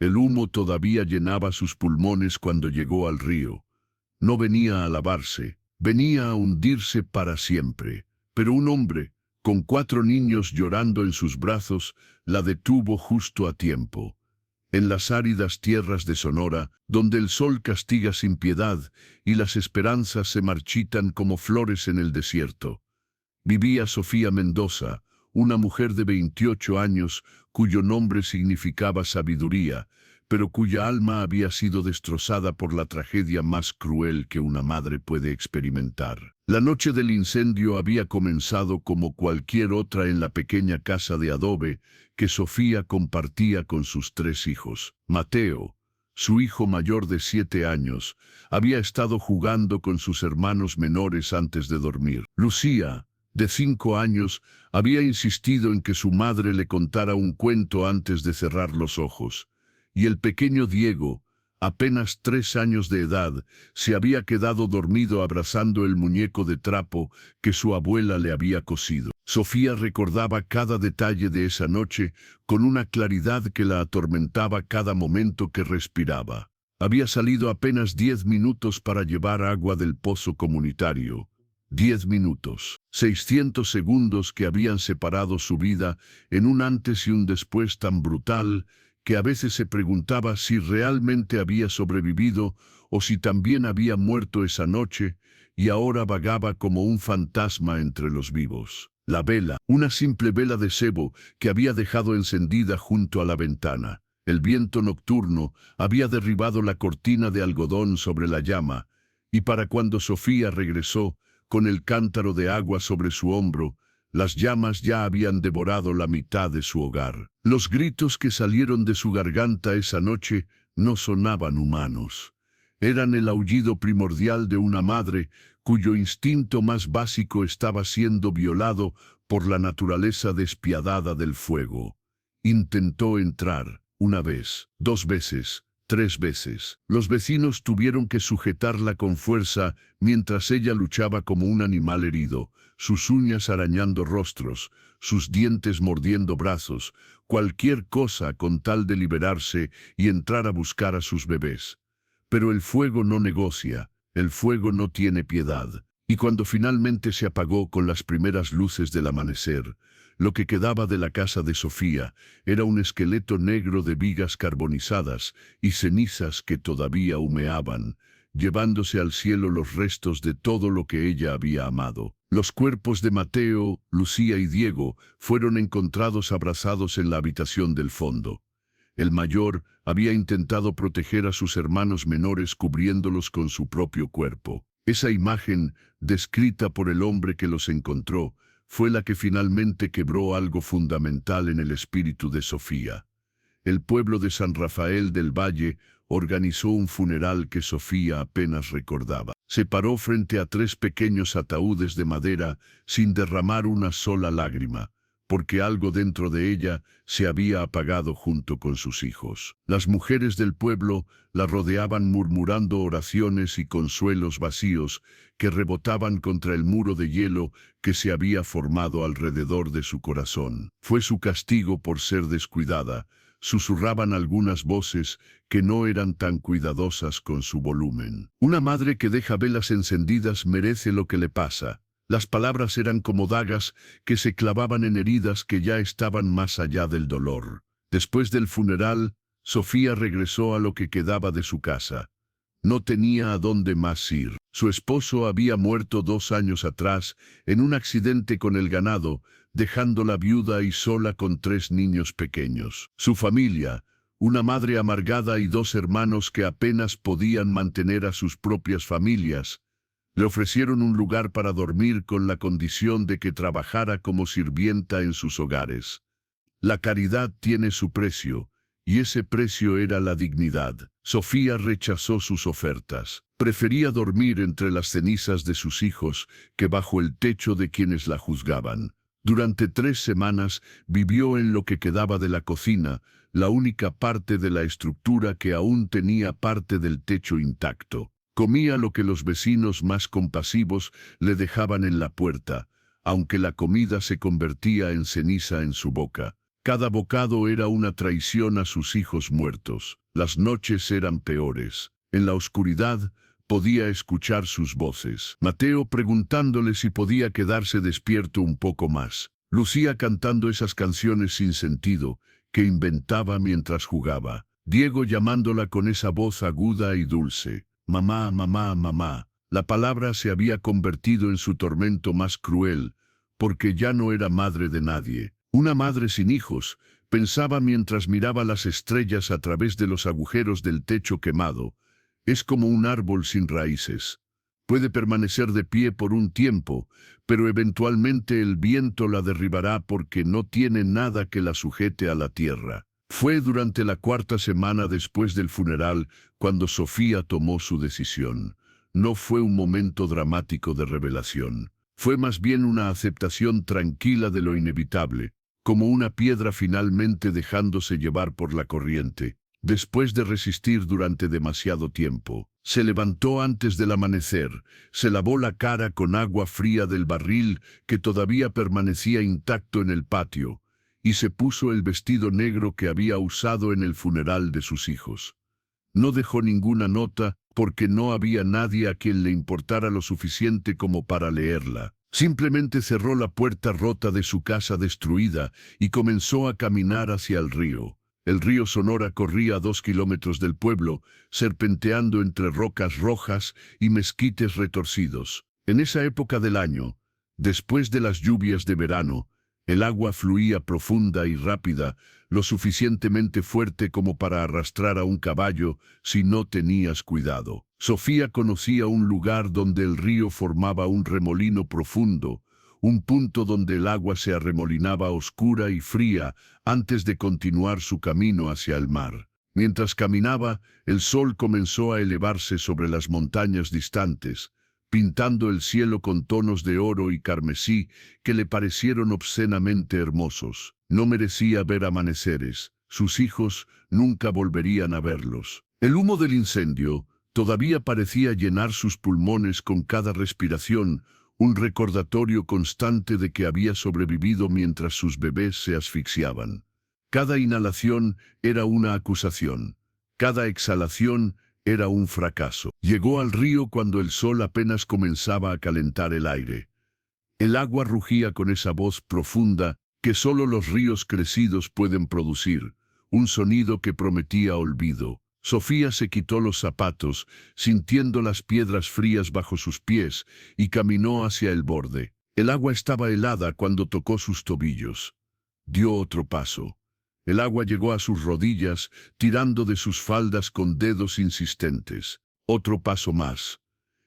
El humo todavía llenaba sus pulmones cuando llegó al río. No venía a lavarse, venía a hundirse para siempre. Pero un hombre, con 4 niños llorando en sus brazos, la detuvo justo a tiempo. En las áridas tierras de Sonora, donde el sol castiga sin piedad y las esperanzas se marchitan como flores en el desierto, vivía Sofía Mendoza, una mujer de 28 años cuyo nombre significaba sabiduría, pero cuya alma había sido destrozada por la tragedia más cruel que una madre puede experimentar. La noche del incendio había comenzado como cualquier otra en la pequeña casa de adobe que Sofía compartía con sus 3 hijos. Mateo, su hijo mayor de 7 años, había estado jugando con sus hermanos menores antes de dormir. Lucía, de 5 años, había insistido en que su madre le contara un cuento antes de cerrar los ojos. Y el pequeño Diego, apenas 3 años de edad, se había quedado dormido abrazando el muñeco de trapo que su abuela le había cosido. Sofía recordaba cada detalle de esa noche con una claridad que la atormentaba cada momento que respiraba. Había salido apenas 10 minutos para llevar agua del pozo comunitario. 10 minutos, 600 segundos que habían separado su vida en un antes y un después tan brutal que a veces se preguntaba si realmente había sobrevivido o si también había muerto esa noche y ahora vagaba como un fantasma entre los vivos. La vela, una simple vela de sebo que había dejado encendida junto a la ventana. El viento nocturno había derribado la cortina de algodón sobre la llama, y para cuando Sofía regresó, con el cántaro de agua sobre su hombro, las llamas ya habían devorado la mitad de su hogar. Los gritos que salieron de su garganta esa noche no sonaban humanos. Eran el aullido primordial de una madre cuyo instinto más básico estaba siendo violado por la naturaleza despiadada del fuego. Intentó entrar, 1 vez, 2 veces, 3 veces. Los vecinos tuvieron que sujetarla con fuerza mientras ella luchaba como un animal herido, sus uñas arañando rostros, sus dientes mordiendo brazos, cualquier cosa con tal de liberarse y entrar a buscar a sus bebés. Pero el fuego no negocia, el fuego no tiene piedad. Y cuando finalmente se apagó con las primeras luces del amanecer, lo que quedaba de la casa de Sofía era un esqueleto negro de vigas carbonizadas y cenizas que todavía humeaban, llevándose al cielo los restos de todo lo que ella había amado. Los cuerpos de Mateo, Lucía y Diego fueron encontrados abrazados en la habitación del fondo. El mayor había intentado proteger a sus hermanos menores cubriéndolos con su propio cuerpo. Esa imagen, descrita por el hombre que los encontró, fue la que finalmente quebró algo fundamental en el espíritu de Sofía. El pueblo de San Rafael del Valle organizó un funeral que Sofía apenas recordaba. Se paró frente a 3 pequeños ataúdes de madera sin derramar una sola lágrima, porque algo dentro de ella se había apagado junto con sus hijos. Las mujeres del pueblo la rodeaban murmurando oraciones y consuelos vacíos que rebotaban contra el muro de hielo que se había formado alrededor de su corazón. Fue su castigo por ser descuidada, susurraban algunas voces que no eran tan cuidadosas con su volumen. Una madre que deja velas encendidas merece lo que le pasa. Las palabras eran como dagas que se clavaban en heridas que ya estaban más allá del dolor. Después del funeral, Sofía regresó a lo que quedaba de su casa. No tenía a dónde más ir. Su esposo había muerto 2 años atrás en un accidente con el ganado, dejándola viuda y sola con 3 niños pequeños. Su familia, una madre amargada y 2 hermanos que apenas podían mantener a sus propias familias, le ofrecieron un lugar para dormir con la condición de que trabajara como sirvienta en sus hogares. La caridad tiene su precio, y ese precio era la dignidad. Sofía rechazó sus ofertas. Prefería dormir entre las cenizas de sus hijos que bajo el techo de quienes la juzgaban. Durante 3 semanas vivió en lo que quedaba de la cocina, la única parte de la estructura que aún tenía parte del techo intacto. Comía lo que los vecinos más compasivos le dejaban en la puerta, aunque la comida se convertía en ceniza en su boca. Cada bocado era una traición a sus hijos muertos. Las noches eran peores. En la oscuridad podía escuchar sus voces. Mateo preguntándole si podía quedarse despierto un poco más. Lucía cantando esas canciones sin sentido que inventaba mientras jugaba. Diego llamándola con esa voz aguda y dulce. Mamá, mamá, mamá. La palabra se había convertido en su tormento más cruel, porque ya no era madre de nadie. Una madre sin hijos, pensaba mientras miraba las estrellas a través de los agujeros del techo quemado. Es como un árbol sin raíces. Puede permanecer de pie por un tiempo, pero eventualmente el viento la derribará porque no tiene nada que la sujete a la tierra. Fue durante la 4ª semana después del funeral cuando Sofía tomó su decisión. No fue un momento dramático de revelación. Fue más bien una aceptación tranquila de lo inevitable, como una piedra finalmente dejándose llevar por la corriente. Después de resistir durante demasiado tiempo, se levantó antes del amanecer, se lavó la cara con agua fría del barril que todavía permanecía intacto en el patio, y se puso el vestido negro que había usado en el funeral de sus hijos. No dejó ninguna nota porque no había nadie a quien le importara lo suficiente como para leerla. Simplemente cerró la puerta rota de su casa destruida y comenzó a caminar hacia el río. El río Sonora corría a 2 kilómetros del pueblo, serpenteando entre rocas rojas y mezquites retorcidos. En esa época del año, después de las lluvias de verano, el agua fluía profunda y rápida, lo suficientemente fuerte como para arrastrar a un caballo si no tenías cuidado. Sofía conocía un lugar donde el río formaba un remolino profundo, un punto donde el agua se arremolinaba oscura y fría antes de continuar su camino hacia el mar. Mientras caminaba, el sol comenzó a elevarse sobre las montañas distantes, pintando el cielo con tonos de oro y carmesí que le parecieron obscenamente hermosos. No merecía ver amaneceres. Sus hijos nunca volverían a verlos. El humo del incendio todavía parecía llenar sus pulmones con cada respiración, un recordatorio constante de que había sobrevivido mientras sus bebés se asfixiaban. Cada inhalación era una acusación. Cada exhalación era un fracaso. Llegó al río cuando el sol apenas comenzaba a calentar el aire. El agua rugía con esa voz profunda que solo los ríos crecidos pueden producir, un sonido que prometía olvido. Sofía se quitó los zapatos, sintiendo las piedras frías bajo sus pies, y caminó hacia el borde. El agua estaba helada cuando tocó sus tobillos. Dio otro paso. El agua llegó a sus rodillas, tirando de sus faldas con dedos insistentes. Otro paso más.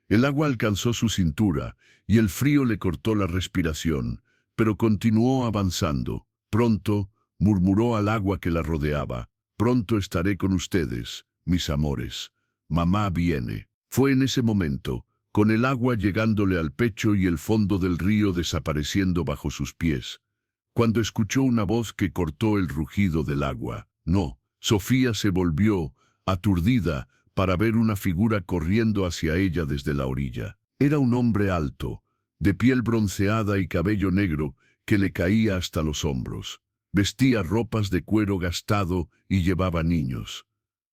El agua alcanzó su cintura, y el frío le cortó la respiración, pero continuó avanzando. Pronto, murmuró al agua que la rodeaba. Pronto estaré con ustedes, mis amores. Mamá viene. Fue en ese momento, con el agua llegándole al pecho y el fondo del río desapareciendo bajo sus pies, cuando escuchó una voz que cortó el rugido del agua. No, Sofía se volvió, aturdida, para ver una figura corriendo hacia ella desde la orilla. Era un hombre alto, de piel bronceada y cabello negro que le caía hasta los hombros. Vestía ropas de cuero gastado y llevaba niños.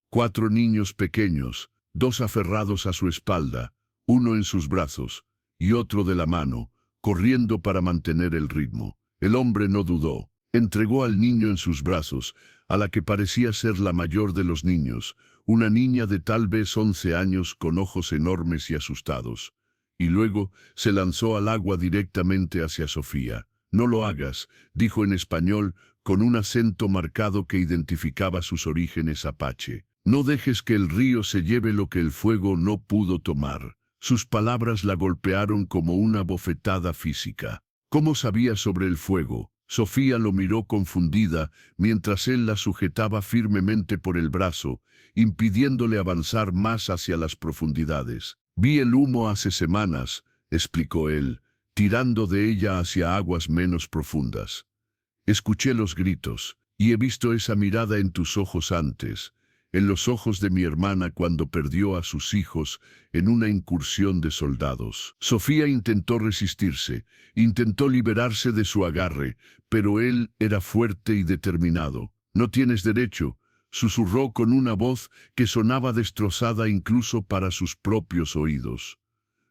4 niños pequeños, 2 aferrados a su espalda, uno en sus brazos y otro de la mano, corriendo para mantener el ritmo. El hombre no dudó. Entregó al niño en sus brazos, a la que parecía ser la mayor de los niños, una niña de tal vez 11 años con ojos enormes y asustados. Y luego se lanzó al agua directamente hacia Sofía. No lo hagas, dijo en español, con un acento marcado que identificaba sus orígenes apache. No dejes que el río se lleve lo que el fuego no pudo tomar. Sus palabras la golpearon como una bofetada física. ¿Cómo sabía sobre el fuego? Sofía lo miró confundida mientras él la sujetaba firmemente por el brazo, impidiéndole avanzar más hacia las profundidades. Vi el humo hace semanas, explicó él, tirando de ella hacia aguas menos profundas. Escuché los gritos, y he visto esa mirada en tus ojos antes. en los ojos de mi hermana cuando perdió a sus hijos en una incursión de soldados. Sofía intentó resistirse, intentó liberarse de su agarre, pero él era fuerte y determinado. «No tienes derecho», susurró con una voz que sonaba destrozada incluso para sus propios oídos.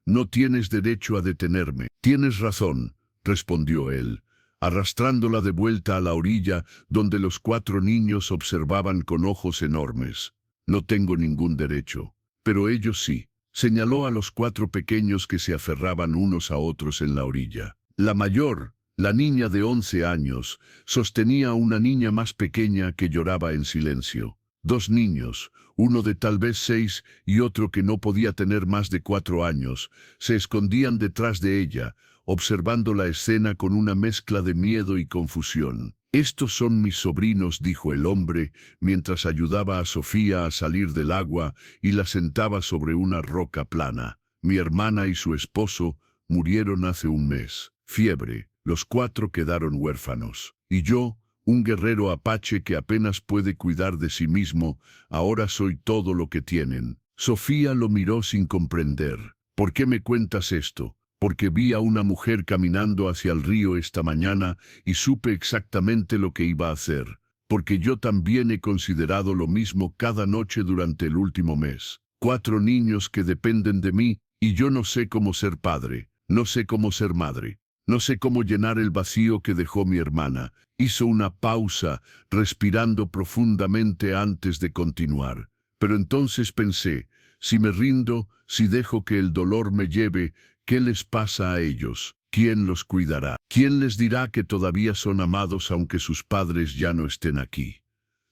«No tienes derecho a detenerme». «Tienes razón», respondió él, arrastrándola de vuelta a la orilla donde los 4 niños observaban con ojos enormes. «No tengo ningún derecho». «Pero ellos sí», señaló a los 4 pequeños que se aferraban unos a otros en la orilla. La mayor, la niña de 11 años, sostenía a una niña más pequeña que lloraba en silencio. 2 niños, uno de tal vez 6 y otro que no podía tener más de 4 años, se escondían detrás de ella, observando la escena con una mezcla de miedo y confusión. «Estos son mis sobrinos», dijo el hombre, mientras ayudaba a Sofía a salir del agua y la sentaba sobre una roca plana. «Mi hermana y su esposo murieron hace un mes. Fiebre, los 4 quedaron huérfanos. Y yo, un guerrero apache que apenas puede cuidar de sí mismo, ahora soy todo lo que tienen». Sofía lo miró sin comprender. «¿Por qué me cuentas esto?» «Porque vi a una mujer caminando hacia el río esta mañana y supe exactamente lo que iba a hacer. Porque yo también he considerado lo mismo cada noche durante el último mes. 4 niños que dependen de mí y yo no sé cómo ser padre, no sé cómo ser madre, no sé cómo llenar el vacío que dejó mi hermana». Hizo una pausa, respirando profundamente antes de continuar. «Pero entonces pensé, si me rindo, si dejo que el dolor me lleve, ¿qué les pasa a ellos? ¿Quién los cuidará? ¿Quién les dirá que todavía son amados aunque sus padres ya no estén aquí?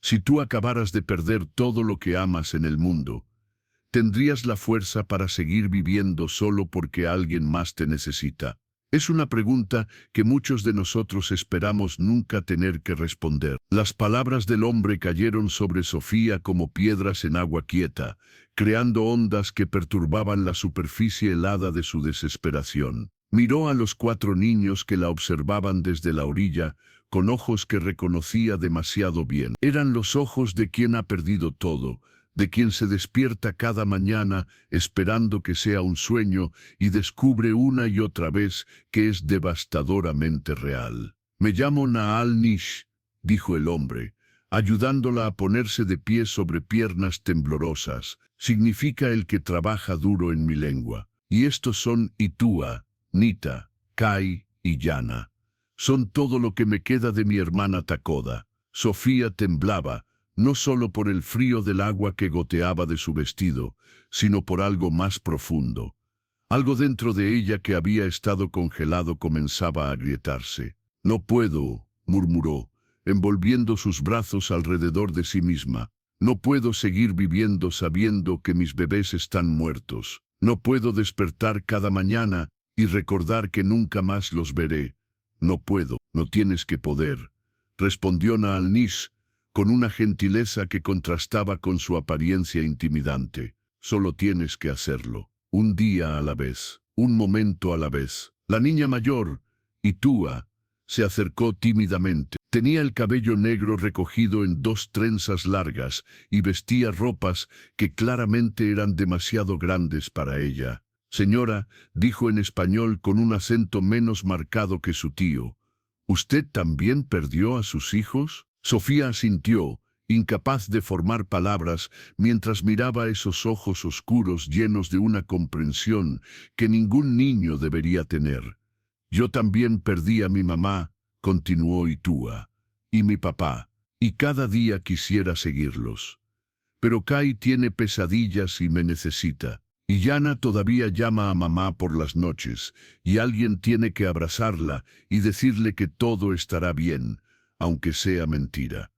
Si tú acabaras de perder todo lo que amas en el mundo, ¿tendrías la fuerza para seguir viviendo solo porque alguien más te necesita?» Es una pregunta que muchos de nosotros esperamos nunca tener que responder. Las palabras del hombre cayeron sobre Sofía como piedras en agua quieta, creando ondas que perturbaban la superficie helada de su desesperación. Miró a los 4 niños que la observaban desde la orilla, con ojos que reconocía demasiado bien. Eran los ojos de quien ha perdido todo, de quien se despierta cada mañana esperando que sea un sueño y descubre una y otra vez que es devastadoramente real. «Me llamo Naal Nish», dijo el hombre, ayudándola a ponerse de pie sobre piernas temblorosas. «Significa el que trabaja duro en mi lengua. Y estos son Itua, Nita, Kai y Yana. Son todo lo que me queda de mi hermana Takoda». Sofía temblaba, no solo por el frío del agua que goteaba de su vestido, sino por algo más profundo. Algo dentro de ella que había estado congelado comenzaba a agrietarse. «No puedo», murmuró, envolviendo sus brazos alrededor de sí misma. «No puedo seguir viviendo sabiendo que mis bebés están muertos. No puedo despertar cada mañana y recordar que nunca más los veré. No puedo». «No tienes que poder», respondió Naal Nish, con una gentileza que contrastaba con su apariencia intimidante. «Solo tienes que hacerlo, un día a la vez, un momento a la vez». La niña mayor, Itua, se acercó tímidamente. Tenía el cabello negro recogido en 2 trenzas largas y vestía ropas que claramente eran demasiado grandes para ella. «Señora», dijo en español con un acento menos marcado que su tío, «¿usted también perdió a sus hijos?» Sofía asintió, incapaz de formar palabras, mientras miraba esos ojos oscuros llenos de una comprensión que ningún niño debería tener. «Yo también perdí a mi mamá», continuó Itua, «y mi papá, y cada día quisiera seguirlos. Pero Kai tiene pesadillas y me necesita. Y Yana todavía llama a mamá por las noches, y alguien tiene que abrazarla y decirle que todo estará bien, aunque sea mentira».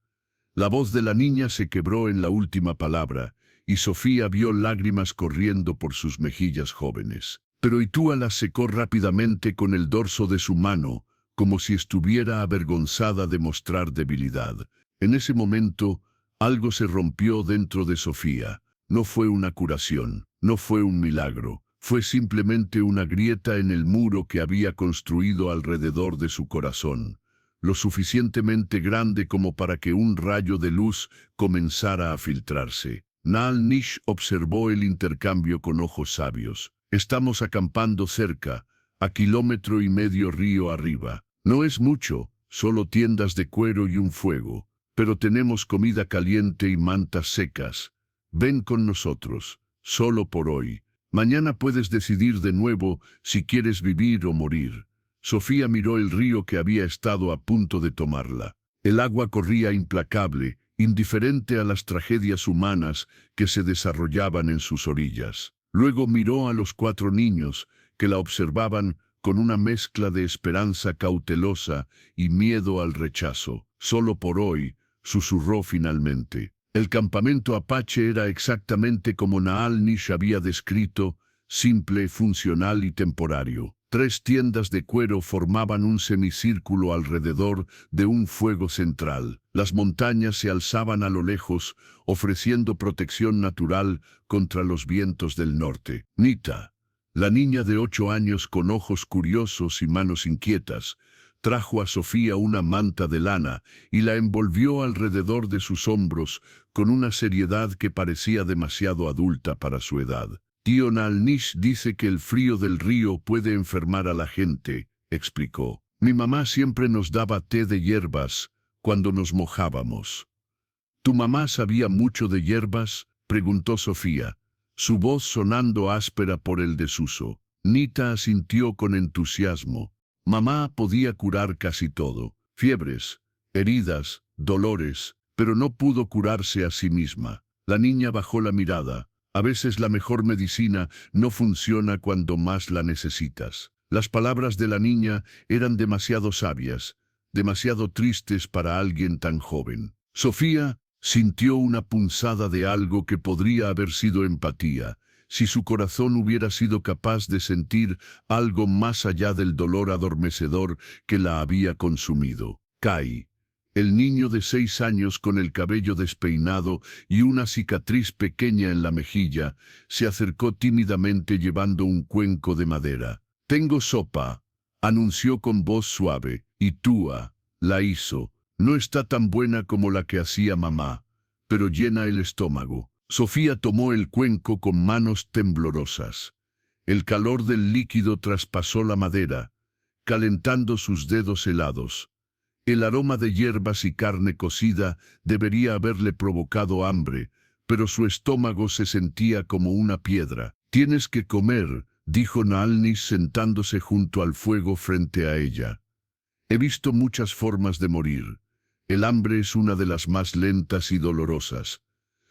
La voz de la niña se quebró en la última palabra, y Sofía vio lágrimas corriendo por sus mejillas jóvenes. Pero Itua las secó rápidamente con el dorso de su mano, como si estuviera avergonzada de mostrar debilidad. En ese momento, algo se rompió dentro de Sofía. No fue una curación, no fue un milagro, fue simplemente una grieta en el muro que había construido alrededor de su corazón. lo suficientemente grande como para que un rayo de luz comenzara a filtrarse. Naal Nish observó el intercambio con ojos sabios. Estamos acampando cerca, a 1,5 kilómetros río arriba. No es mucho, solo tiendas de cuero y un fuego, pero tenemos comida caliente y mantas secas. Ven con nosotros, solo por hoy. Mañana puedes decidir de nuevo si quieres vivir o morir. Sofía miró el río que había estado a punto de tomarla. El agua corría implacable, indiferente a las tragedias humanas que se desarrollaban en sus orillas. Luego miró a los 4 niños, que la observaban con una mezcla de esperanza cautelosa y miedo al rechazo. Solo por hoy, susurró finalmente. El campamento apache era exactamente como Naal Nish había descrito, simple, funcional y temporario. 3 tiendas de cuero formaban un semicírculo alrededor de un fuego central. Las montañas se alzaban a lo lejos, ofreciendo protección natural contra los vientos del norte. Nita, la niña de 8 años con ojos curiosos y manos inquietas, trajo a Sofía una manta de lana y la envolvió alrededor de sus hombros con una seriedad que parecía demasiado adulta para su edad. Tío Naal Nish dice que el frío del río puede enfermar a la gente, explicó. Mi mamá siempre nos daba té de hierbas cuando nos mojábamos. ¿Tu mamá sabía mucho de hierbas?, preguntó Sofía, su voz sonando áspera por el desuso. Nita asintió con entusiasmo. Mamá podía curar casi todo, fiebres, heridas, dolores, pero no pudo curarse a sí misma. La niña bajó la mirada. A veces la mejor medicina no funciona cuando más la necesitas. Las palabras de la niña eran demasiado sabias, demasiado tristes para alguien tan joven. Sofía sintió una punzada de algo que podría haber sido empatía, si su corazón hubiera sido capaz de sentir algo más allá del dolor adormecedor que la había consumido. Kai, el niño de 6 años con el cabello despeinado y una cicatriz pequeña en la mejilla, se acercó tímidamente llevando un cuenco de madera. «Tengo sopa», anunció con voz suave, «y Túa la hizo. No está tan buena como la que hacía mamá, pero llena el estómago». Sofía tomó el cuenco con manos temblorosas. El calor del líquido traspasó la madera, calentando sus dedos helados. El aroma de hierbas y carne cocida debería haberle provocado hambre, pero su estómago se sentía como una piedra. «Tienes que comer», dijo Naal Nish sentándose junto al fuego frente a ella. «He visto muchas formas de morir. El hambre es una de las más lentas y dolorosas.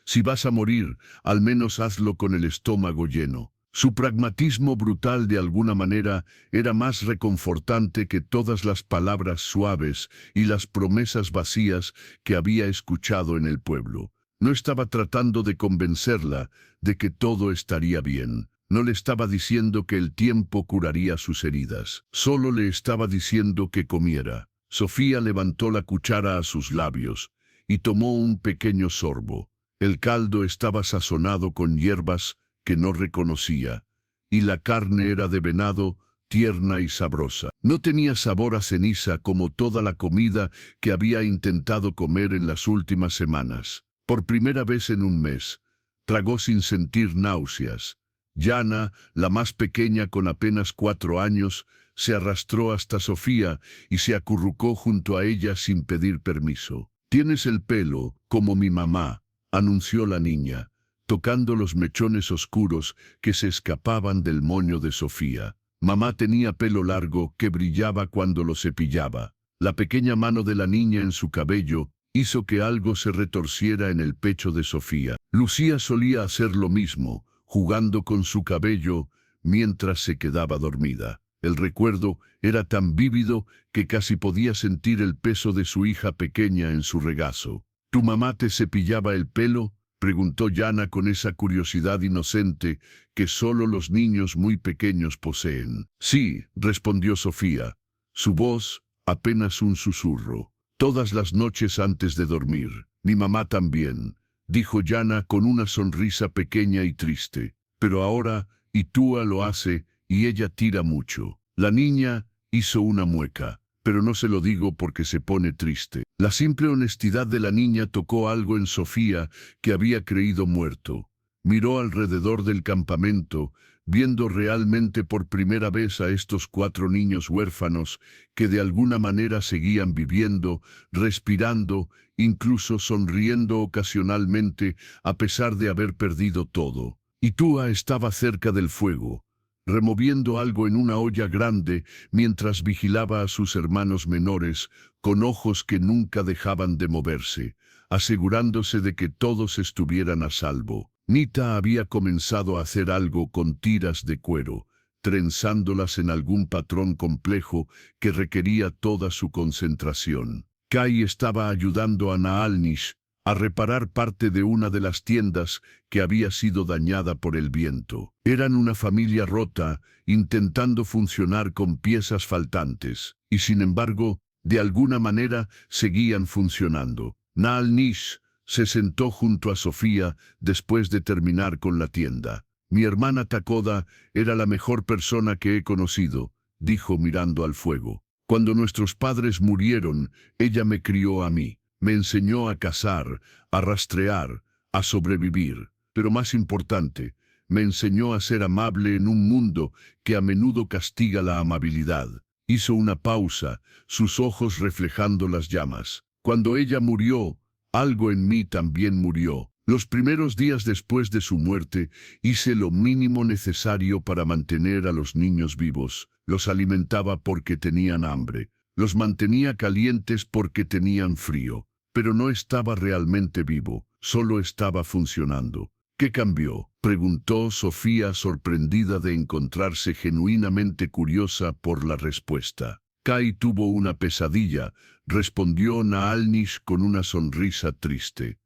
Si vas a morir, al menos hazlo con el estómago lleno». Su pragmatismo brutal de alguna manera era más reconfortante que todas las palabras suaves y las promesas vacías que había escuchado en el pueblo. No estaba tratando de convencerla de que todo estaría bien. No le estaba diciendo que el tiempo curaría sus heridas. Solo le estaba diciendo que comiera. Sofía levantó la cuchara a sus labios y tomó un pequeño sorbo. El caldo estaba sazonado con hierbas que no reconocía, y la carne era de venado, tierna y sabrosa. No tenía sabor a ceniza como toda la comida que había intentado comer en las últimas semanas. Por primera vez en un mes, tragó sin sentir náuseas. Yana, la más pequeña con apenas 4 años, se arrastró hasta Sofía y se acurrucó junto a ella sin pedir permiso. «Tienes el pelo, como mi mamá», anunció la niña, tocando los mechones oscuros que se escapaban del moño de Sofía. Mamá tenía pelo largo que brillaba cuando lo cepillaba. La pequeña mano de la niña en su cabello hizo que algo se retorciera en el pecho de Sofía. Lucía solía hacer lo mismo, jugando con su cabello mientras se quedaba dormida. El recuerdo era tan vívido que casi podía sentir el peso de su hija pequeña en su regazo. «¿Tu mamá te cepillaba el pelo?», preguntó Yana con esa curiosidad inocente que solo los niños muy pequeños poseen. «Sí», respondió Sofía, su voz apenas un susurro. «Todas las noches antes de dormir. Mi mamá también», dijo Yana con una sonrisa pequeña y triste. «Pero ahora Itúa lo hace y ella tira mucho». La niña hizo una mueca. pero no se lo digo porque se pone triste. La simple honestidad de la niña tocó algo en Sofía que había creído muerto. Miró alrededor del campamento, viendo realmente por primera vez a estos 4 niños huérfanos que de alguna manera seguían viviendo, respirando, incluso sonriendo ocasionalmente a pesar de haber perdido todo. Y Túa estaba cerca del fuego, removiendo algo en una olla grande mientras vigilaba a sus hermanos menores con ojos que nunca dejaban de moverse, asegurándose de que todos estuvieran a salvo. Nita había comenzado a hacer algo con tiras de cuero, trenzándolas en algún patrón complejo que requería toda su concentración. Kai estaba ayudando a Naalnish a reparar parte de una de las tiendas que había sido dañada por el viento. Eran una familia rota, intentando funcionar con piezas faltantes, y sin embargo, de alguna manera, seguían funcionando. Naalnish se sentó junto a Sofía después de terminar con la tienda. Mi hermana Takoda era la mejor persona que he conocido, dijo mirando al fuego. Cuando nuestros padres murieron, ella me crió a mí. Me enseñó a cazar, a rastrear, a sobrevivir. Pero más importante, me enseñó a ser amable en un mundo que a menudo castiga la amabilidad. Hizo una pausa, sus ojos reflejando las llamas. Cuando ella murió, algo en mí también murió. Los primeros días después de su muerte, hice lo mínimo necesario para mantener a los niños vivos. Los alimentaba porque tenían hambre. Los mantenía calientes porque tenían frío. Pero no estaba realmente vivo, solo estaba funcionando. ¿Qué cambió?, preguntó Sofía, sorprendida de encontrarse genuinamente curiosa por la respuesta. Kai tuvo una pesadilla, respondió Naalnish con una sonrisa triste.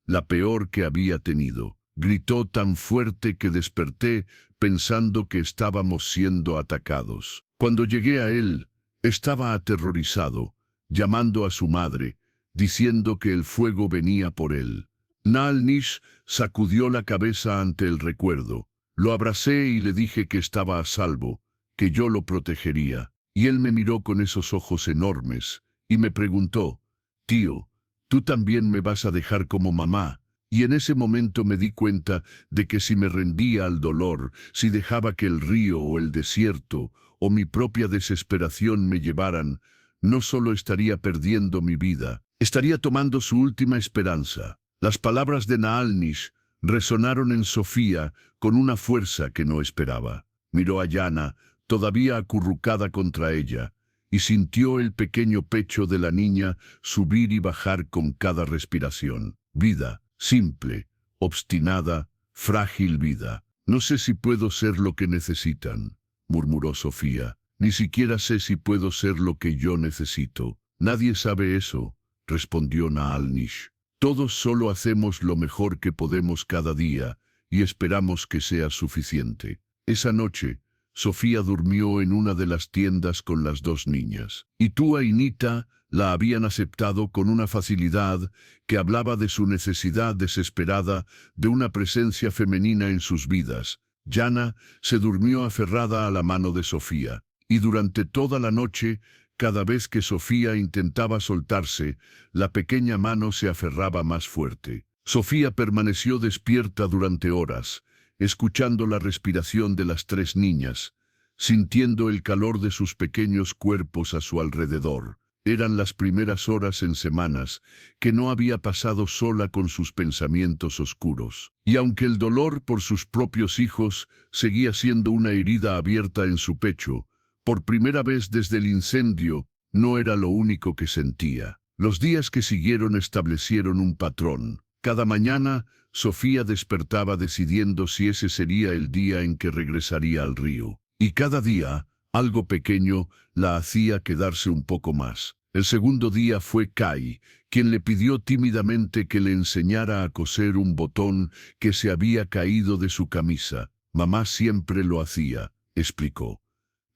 La peor que había tenido. Gritó tan fuerte que desperté pensando que estábamos siendo atacados. Cuando llegué a él, estaba aterrorizado, llamando a su madre, diciendo que el fuego venía por él. Naalnish sacudió la cabeza ante el recuerdo. Lo abracé y le dije que estaba a salvo, que yo lo protegería. Y él me miró con esos ojos enormes y me preguntó, «Tío, ¿tú también me vas a dejar como mamá?» Y en ese momento me di cuenta de que si me rendía al dolor, si dejaba que el río o el desierto o mi propia desesperación me llevaran, no solo estaría perdiendo mi vida, estaría tomando su última esperanza. Las palabras de Naalnish resonaron en Sofía con una fuerza que no esperaba. Miró a Yana, todavía acurrucada contra ella, y sintió el pequeño pecho de la niña subir y bajar con cada respiración. Vida, simple, obstinada, frágil vida. «No sé si puedo ser lo que necesitan», murmuró Sofía. «Ni siquiera sé si puedo ser lo que yo necesito». «Nadie sabe eso», respondió Naalnish. «Todos solo hacemos lo mejor que podemos cada día y esperamos que sea suficiente». Esa noche, Sofía durmió en una de las tiendas con las 2 niñas. Y Túa y Nita la habían aceptado con una facilidad que hablaba de su necesidad desesperada de una presencia femenina en sus vidas. Yana se durmió aferrada a la mano de Sofía, y durante toda la noche, cada vez que Sofía intentaba soltarse, la pequeña mano se aferraba más fuerte. Sofía permaneció despierta durante horas, escuchando la respiración de las 3 niñas, sintiendo el calor de sus pequeños cuerpos a su alrededor. Eran las primeras horas en semanas que no había pasado sola con sus pensamientos oscuros. Y aunque el dolor por sus propios hijos seguía siendo una herida abierta en su pecho, por primera vez desde el incendio, no era lo único que sentía. Los días que siguieron establecieron un patrón. Cada mañana, Sofía despertaba decidiendo si ese sería el día en que regresaría al río. Y cada día, algo pequeño la hacía quedarse un poco más. El segundo día fue Kai, quien le pidió tímidamente que le enseñara a coser un botón que se había caído de su camisa. «Mamá siempre lo hacía», explicó.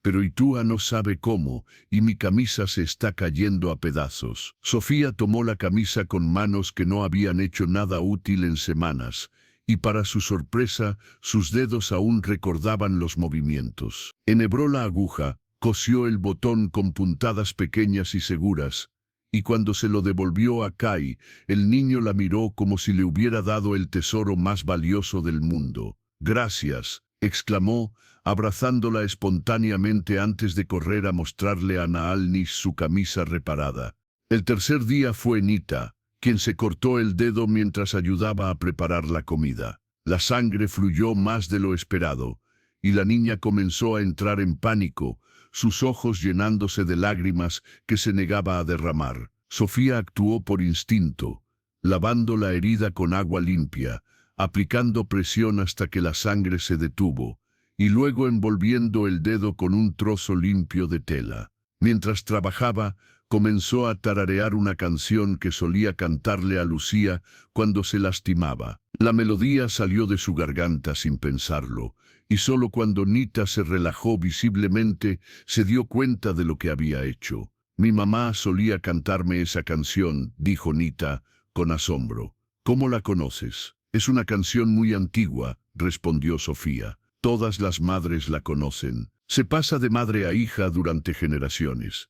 «Pero Itúa no sabe cómo, y mi camisa se está cayendo a pedazos». Sofía tomó la camisa con manos que no habían hecho nada útil en semanas, y para su sorpresa, sus dedos aún recordaban los movimientos. Enhebró la aguja, cosió el botón con puntadas pequeñas y seguras, y cuando se lo devolvió a Kai, el niño la miró como si le hubiera dado el tesoro más valioso del mundo. «Gracias», exclamó, abrazándola espontáneamente antes de correr a mostrarle a Naalnis su camisa reparada. El tercer día fue Nita, quien se cortó el dedo mientras ayudaba a preparar la comida. La sangre fluyó más de lo esperado, y la niña comenzó a entrar en pánico, sus ojos llenándose de lágrimas que se negaba a derramar. Sofía actuó por instinto, lavando la herida con agua limpia, aplicando presión hasta que la sangre se detuvo, y luego envolviendo el dedo con un trozo limpio de tela. Mientras trabajaba, comenzó a tararear una canción que solía cantarle a Lucía cuando se lastimaba. La melodía salió de su garganta sin pensarlo, y solo cuando Nita se relajó visiblemente se dio cuenta de lo que había hecho. «Mi mamá solía cantarme esa canción», dijo Nita, con asombro. «¿Cómo la conoces?» «Es una canción muy antigua», respondió Sofía. «Todas las madres la conocen. Se pasa de madre a hija durante generaciones».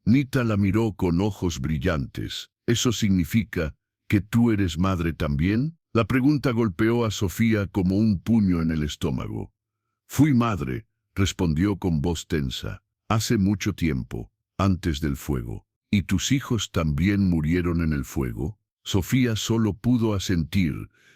Nita la miró con ojos brillantes. «¿Eso significa que tú eres madre también?» La pregunta golpeó a Sofía como un puño en el estómago. «Fui madre», respondió con voz tensa. «Hace mucho tiempo, antes del fuego». «¿Y tus hijos también murieron en el fuego?» Sofía solo pudo asentir,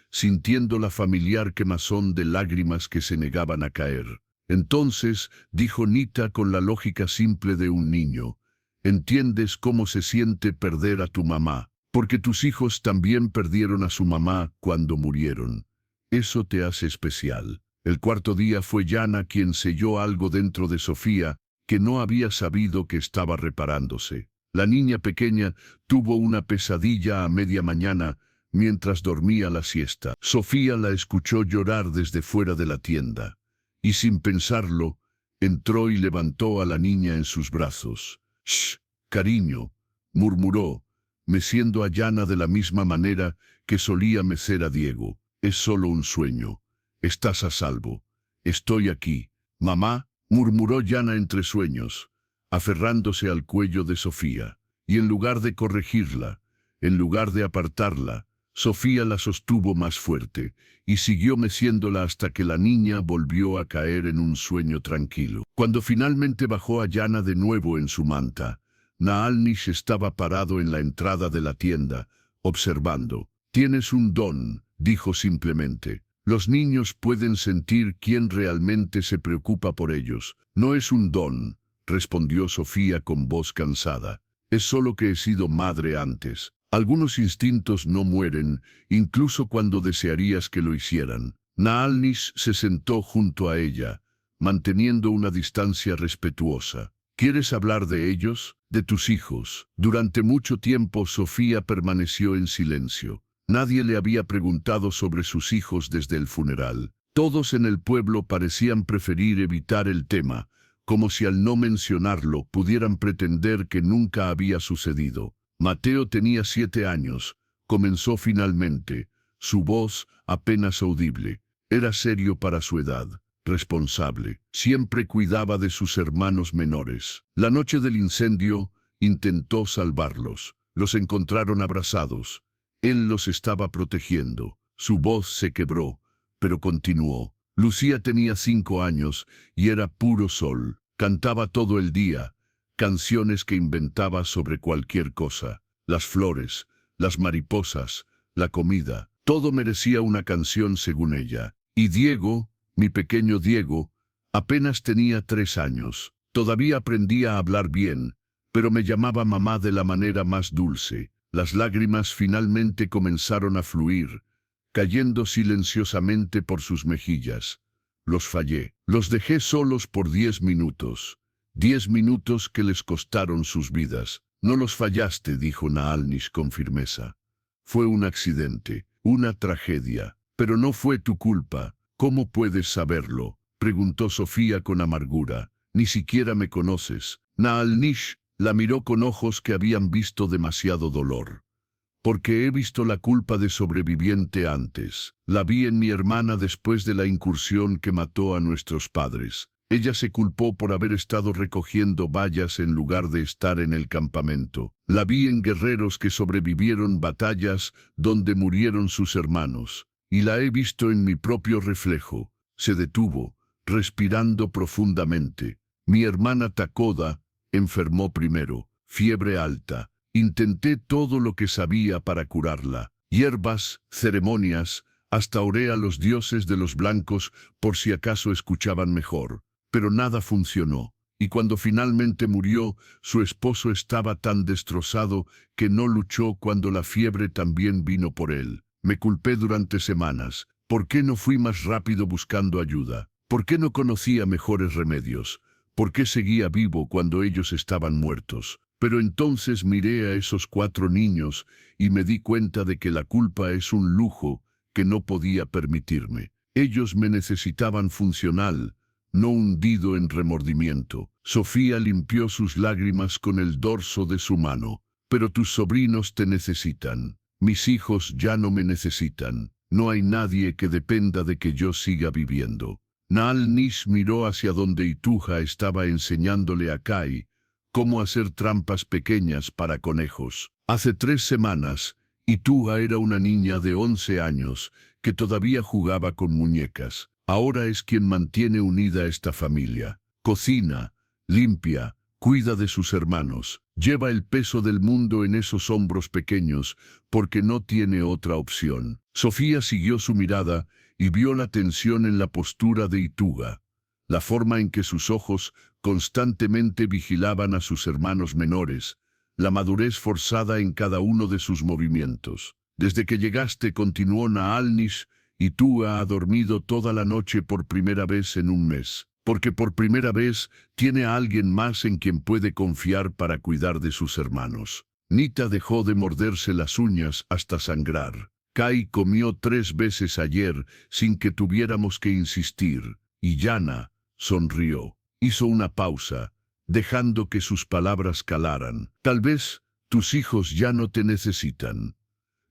sintiendo la familiar quemazón de lágrimas que se negaban a caer. «Entonces», dijo Nita con la lógica simple de un niño, «entiendes cómo se siente perder a tu mamá, porque tus hijos también perdieron a su mamá cuando murieron. Eso te hace especial». El cuarto día fue Yana quien selló algo dentro de Sofía que no había sabido que estaba reparándose. La niña pequeña tuvo una pesadilla a media mañana mientras dormía la siesta. Sofía la escuchó llorar desde fuera de la tienda, y sin pensarlo, entró y levantó a la niña en sus brazos. «Shh, cariño», murmuró, meciendo a Yana de la misma manera que solía mecer a Diego. «Es solo un sueño. Estás a salvo. Estoy aquí». «Mamá», murmuró Yana entre sueños, aferrándose al cuello de Sofía. Y en lugar de corregirla, en lugar de apartarla, Sofía la sostuvo más fuerte y siguió meciéndola hasta que la niña volvió a caer en un sueño tranquilo. Cuando finalmente bajó a Yana de nuevo en su manta, Naalnis estaba parado en la entrada de la tienda, observando. «Tienes un don», dijo simplemente. «Los niños pueden sentir quién realmente se preocupa por ellos». «No es un don», respondió Sofía con voz cansada. «Es solo que he sido madre antes. Algunos instintos no mueren, incluso cuando desearías que lo hicieran». Naalnis se sentó junto a ella, manteniendo una distancia respetuosa. «¿Quieres hablar de ellos? ¿De tus hijos?» Durante mucho tiempo Sofía permaneció en silencio. Nadie le había preguntado sobre sus hijos desde el funeral. Todos en el pueblo parecían preferir evitar el tema, como si al no mencionarlo pudieran pretender que nunca había sucedido. Mateo tenía 7 años. Comenzó finalmente, su voz apenas audible. Era serio para su edad, responsable. Siempre cuidaba de sus hermanos menores. La noche del incendio intentó salvarlos. Los encontraron abrazados. Él los estaba protegiendo. Su voz se quebró, pero continuó. Lucía tenía 5 años y era puro sol. Cantaba todo el día, canciones que inventaba sobre cualquier cosa. Las flores, las mariposas, la comida, todo merecía una canción según ella. Y Diego, mi pequeño Diego, apenas tenía 3 años. Todavía aprendía a hablar bien, pero me llamaba mamá de la manera más dulce. Las lágrimas finalmente comenzaron a fluir, cayendo silenciosamente por sus mejillas. Los fallé. Los dejé solos por 10 minutos. 10 minutos que les costaron sus vidas. «No los fallaste», dijo Naalnis con firmeza. «Fue un accidente, una tragedia, pero no fue tu culpa». «¿Cómo puedes saberlo?», preguntó Sofía con amargura. «Ni siquiera me conoces». Naalnis la miró con ojos que habían visto demasiado dolor. «Porque he visto la culpa de sobreviviente antes. La vi en mi hermana después de la incursión que mató a nuestros padres. Ella se culpó por haber estado recogiendo bayas en lugar de estar en el campamento. La vi en guerreros que sobrevivieron batallas donde murieron sus hermanos. Y la he visto en mi propio reflejo. Se detuvo, respirando profundamente. Mi hermana Takoda enfermó primero, fiebre alta. Intenté todo lo que sabía para curarla. Hierbas, ceremonias, hasta oré a los dioses de los blancos por si acaso escuchaban mejor. Pero nada funcionó. Y cuando finalmente murió, su esposo estaba tan destrozado que no luchó cuando la fiebre también vino por él. Me culpé durante semanas. ¿Por qué no fui más rápido buscando ayuda? ¿Por qué no conocía mejores remedios? ¿Por qué seguía vivo cuando ellos estaban muertos? Pero entonces miré a esos 4 niños y me di cuenta de que la culpa es un lujo que no podía permitirme. Ellos me necesitaban funcional, no hundido en remordimiento. Sofía limpió sus lágrimas con el dorso de su mano. Pero tus sobrinos te necesitan. Mis hijos ya no me necesitan. No hay nadie que dependa de que yo siga viviendo. Naal Nish miró hacia donde Ituja estaba enseñándole a Kai cómo hacer trampas pequeñas para conejos. Hace 3 semanas, Ituja era una niña de 11 años que todavía jugaba con muñecas. Ahora es quien mantiene unida a esta familia. Cocina, limpia, cuida de sus hermanos. Lleva el peso del mundo en esos hombros pequeños porque no tiene otra opción. Sofía siguió su mirada y vio la tensión en la postura de Ituja, la forma en que sus ojos constantemente vigilaban a sus hermanos menores, la madurez forzada en cada uno de sus movimientos. Desde que llegaste, continuó Naal Nish, Ituja ha dormido toda la noche por primera vez en un mes, porque por primera vez tiene a alguien más en quien puede confiar para cuidar de sus hermanos. Nita dejó de morderse las uñas hasta sangrar. Kai comió 3 veces ayer sin que tuviéramos que insistir, y Yana sonrió. Hizo una pausa, dejando que sus palabras calaran. Tal vez tus hijos ya no te necesitan,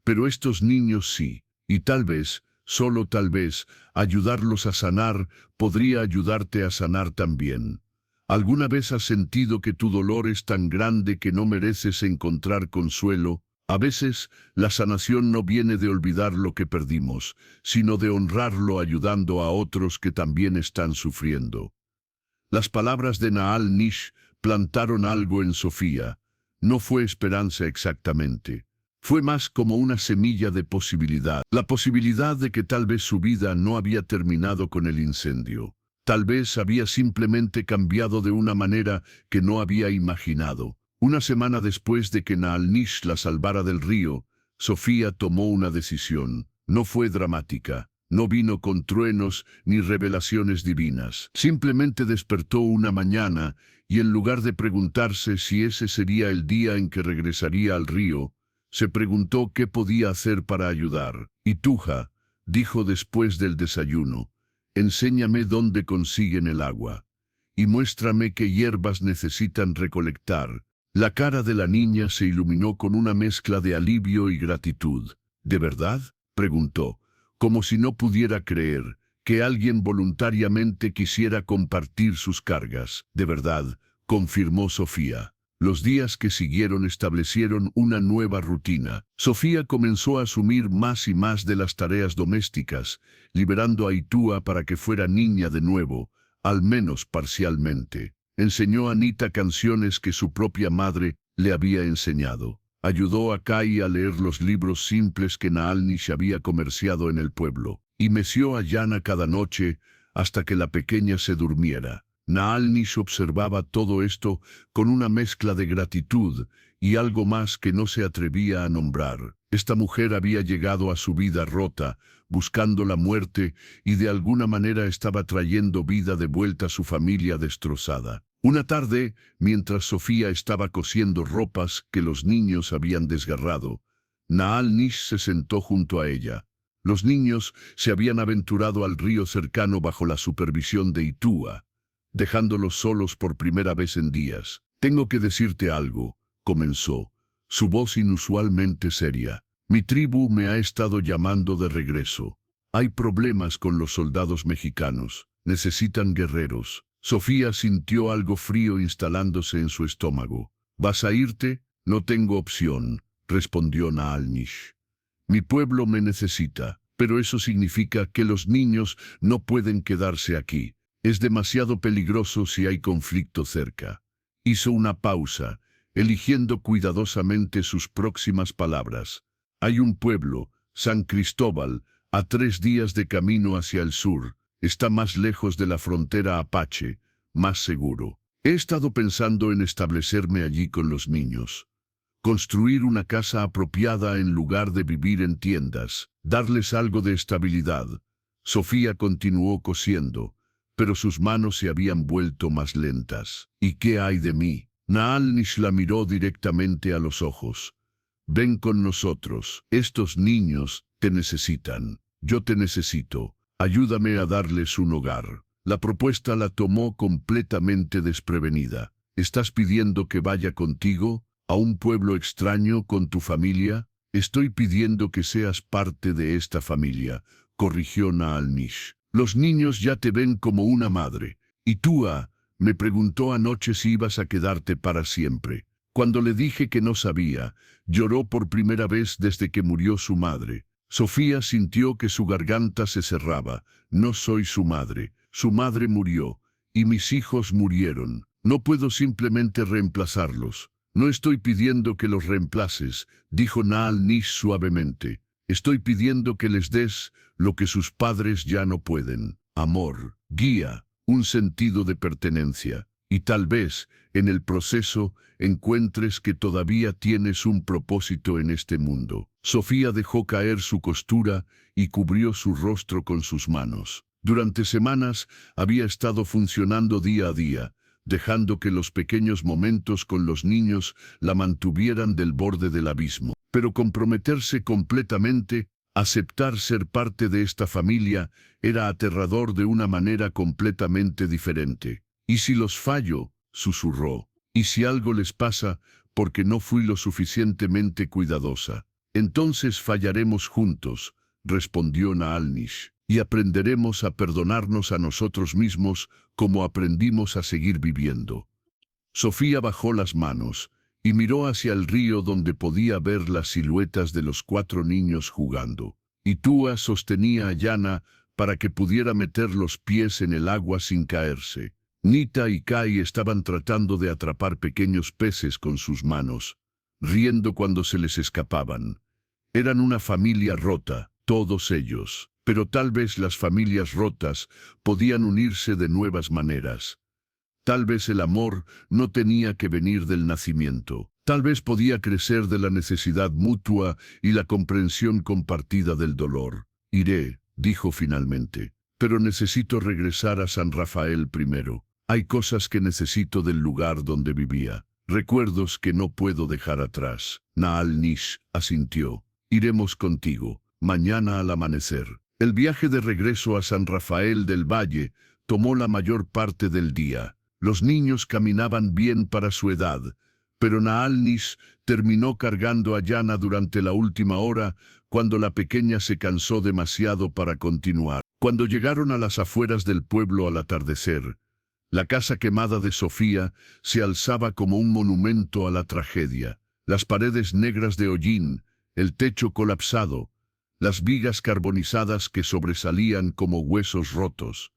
pero estos niños sí, y tal vez, solo tal vez, ayudarlos a sanar podría ayudarte a sanar también. ¿Alguna vez has sentido que tu dolor es tan grande que no mereces encontrar consuelo? A veces, la sanación no viene de olvidar lo que perdimos, sino de honrarlo ayudando a otros que también están sufriendo. Las palabras de Naal Nish plantaron algo en Sofía. No fue esperanza exactamente. Fue más como una semilla de posibilidad. La posibilidad de que tal vez su vida no había terminado con el incendio. Tal vez había simplemente cambiado de una manera que no había imaginado. Una semana después de que Naal Nish la salvara del río, Sofía tomó una decisión. No fue dramática. No vino con truenos ni revelaciones divinas. Simplemente despertó una mañana y en lugar de preguntarse si ese sería el día en que regresaría al río, se preguntó qué podía hacer para ayudar. Ituja dijo después del desayuno, enséñame dónde consiguen el agua y muéstrame qué hierbas necesitan recolectar. La cara de la niña se iluminó con una mezcla de alivio y gratitud. ¿De verdad?, preguntó, como si no pudiera creer que alguien voluntariamente quisiera compartir sus cargas. De verdad, confirmó Sofía. Los días que siguieron establecieron una nueva rutina. Sofía comenzó a asumir más y más de las tareas domésticas, liberando a Ituja para que fuera niña de nuevo, al menos parcialmente. Enseñó a Nita canciones que su propia madre le había enseñado. Ayudó a Kai a leer los libros simples que Naal Nish había comerciado en el pueblo, y meció a Yana cada noche hasta que la pequeña se durmiera. Naal Nish observaba todo esto con una mezcla de gratitud y algo más que no se atrevía a nombrar. Esta mujer había llegado a su vida rota, buscando la muerte, y de alguna manera estaba trayendo vida de vuelta a su familia destrozada. Una tarde, mientras Sofía estaba cosiendo ropas que los niños habían desgarrado, Naal Nish se sentó junto a ella. Los niños se habían aventurado al río cercano bajo la supervisión de Ituja, dejándolos solos por primera vez en días. Tengo que decirte algo, comenzó, su voz inusualmente seria. Mi tribu me ha estado llamando de regreso. Hay problemas con los soldados mexicanos. Necesitan guerreros. Sofía sintió algo frío instalándose en su estómago. ¿Vas a irte? No tengo opción, respondió Naalnish. Mi pueblo me necesita, pero eso significa que los niños no pueden quedarse aquí. Es demasiado peligroso si hay conflicto cerca. Hizo una pausa, eligiendo cuidadosamente sus próximas palabras. Hay un pueblo, San Cristóbal, a 3 días de camino hacia el sur. Está más lejos de la frontera apache, más seguro. He estado pensando en establecerme allí con los niños. Construir una casa apropiada en lugar de vivir en tiendas. Darles algo de estabilidad. Sofía continuó cosiendo, pero sus manos se habían vuelto más lentas. ¿Y qué hay de mí? Naalnish la miró directamente a los ojos. Ven con nosotros. Estos niños te necesitan. Yo te necesito. Ayúdame a darles un hogar. La propuesta la tomó completamente desprevenida. ¿Estás pidiendo que vaya contigo, a un pueblo extraño con tu familia? Estoy pidiendo que seas parte de esta familia, corrigió Naalnish. Los niños ya te ven como una madre. Y Túa me preguntó anoche si ibas a quedarte para siempre. Cuando le dije que no sabía, lloró por primera vez desde que murió su madre. Sofía sintió que su garganta se cerraba. No soy su madre murió, y mis hijos murieron. No puedo simplemente reemplazarlos. No estoy pidiendo que los reemplaces, dijo Naalnish suavemente. Estoy pidiendo que les des lo que sus padres ya no pueden. Amor, guía, un sentido de pertenencia. Y tal vez, en el proceso, encuentres que todavía tienes un propósito en este mundo. Sofía dejó caer su costura y cubrió su rostro con sus manos. Durante semanas había estado funcionando día a día, dejando que los pequeños momentos con los niños la mantuvieran del borde del abismo. Pero comprometerse completamente, aceptar ser parte de esta familia, era aterrador de una manera completamente diferente. ¿Y si los fallo?, susurró. ¿Y si algo les pasa porque no fui lo suficientemente cuidadosa? Entonces fallaremos juntos, respondió Naalnish, y aprenderemos a perdonarnos a nosotros mismos como aprendimos a seguir viviendo. Sofía bajó las manos y miró hacia el río donde podía ver las siluetas de los 4 niños jugando. Y Túa sostenía a Yana para que pudiera meter los pies en el agua sin caerse. Nita y Kai estaban tratando de atrapar pequeños peces con sus manos, riendo cuando se les escapaban. Eran una familia rota, todos ellos, pero tal vez las familias rotas podían unirse de nuevas maneras. Tal vez el amor no tenía que venir del nacimiento. Tal vez podía crecer de la necesidad mutua y la comprensión compartida del dolor. Iré, dijo finalmente, pero necesito regresar a San Rafael primero. Hay cosas que necesito del lugar donde vivía, recuerdos que no puedo dejar atrás. Naalnish asintió. Iremos contigo, mañana al amanecer. El viaje de regreso a San Rafael del Valle tomó la mayor parte del día. Los niños caminaban bien para su edad, pero Naalnish terminó cargando a Yana durante la última hora cuando la pequeña se cansó demasiado para continuar. Cuando llegaron a las afueras del pueblo al atardecer, la casa quemada de Sofía se alzaba como un monumento a la tragedia. Las paredes negras de hollín, el techo colapsado, las vigas carbonizadas que sobresalían como huesos rotos.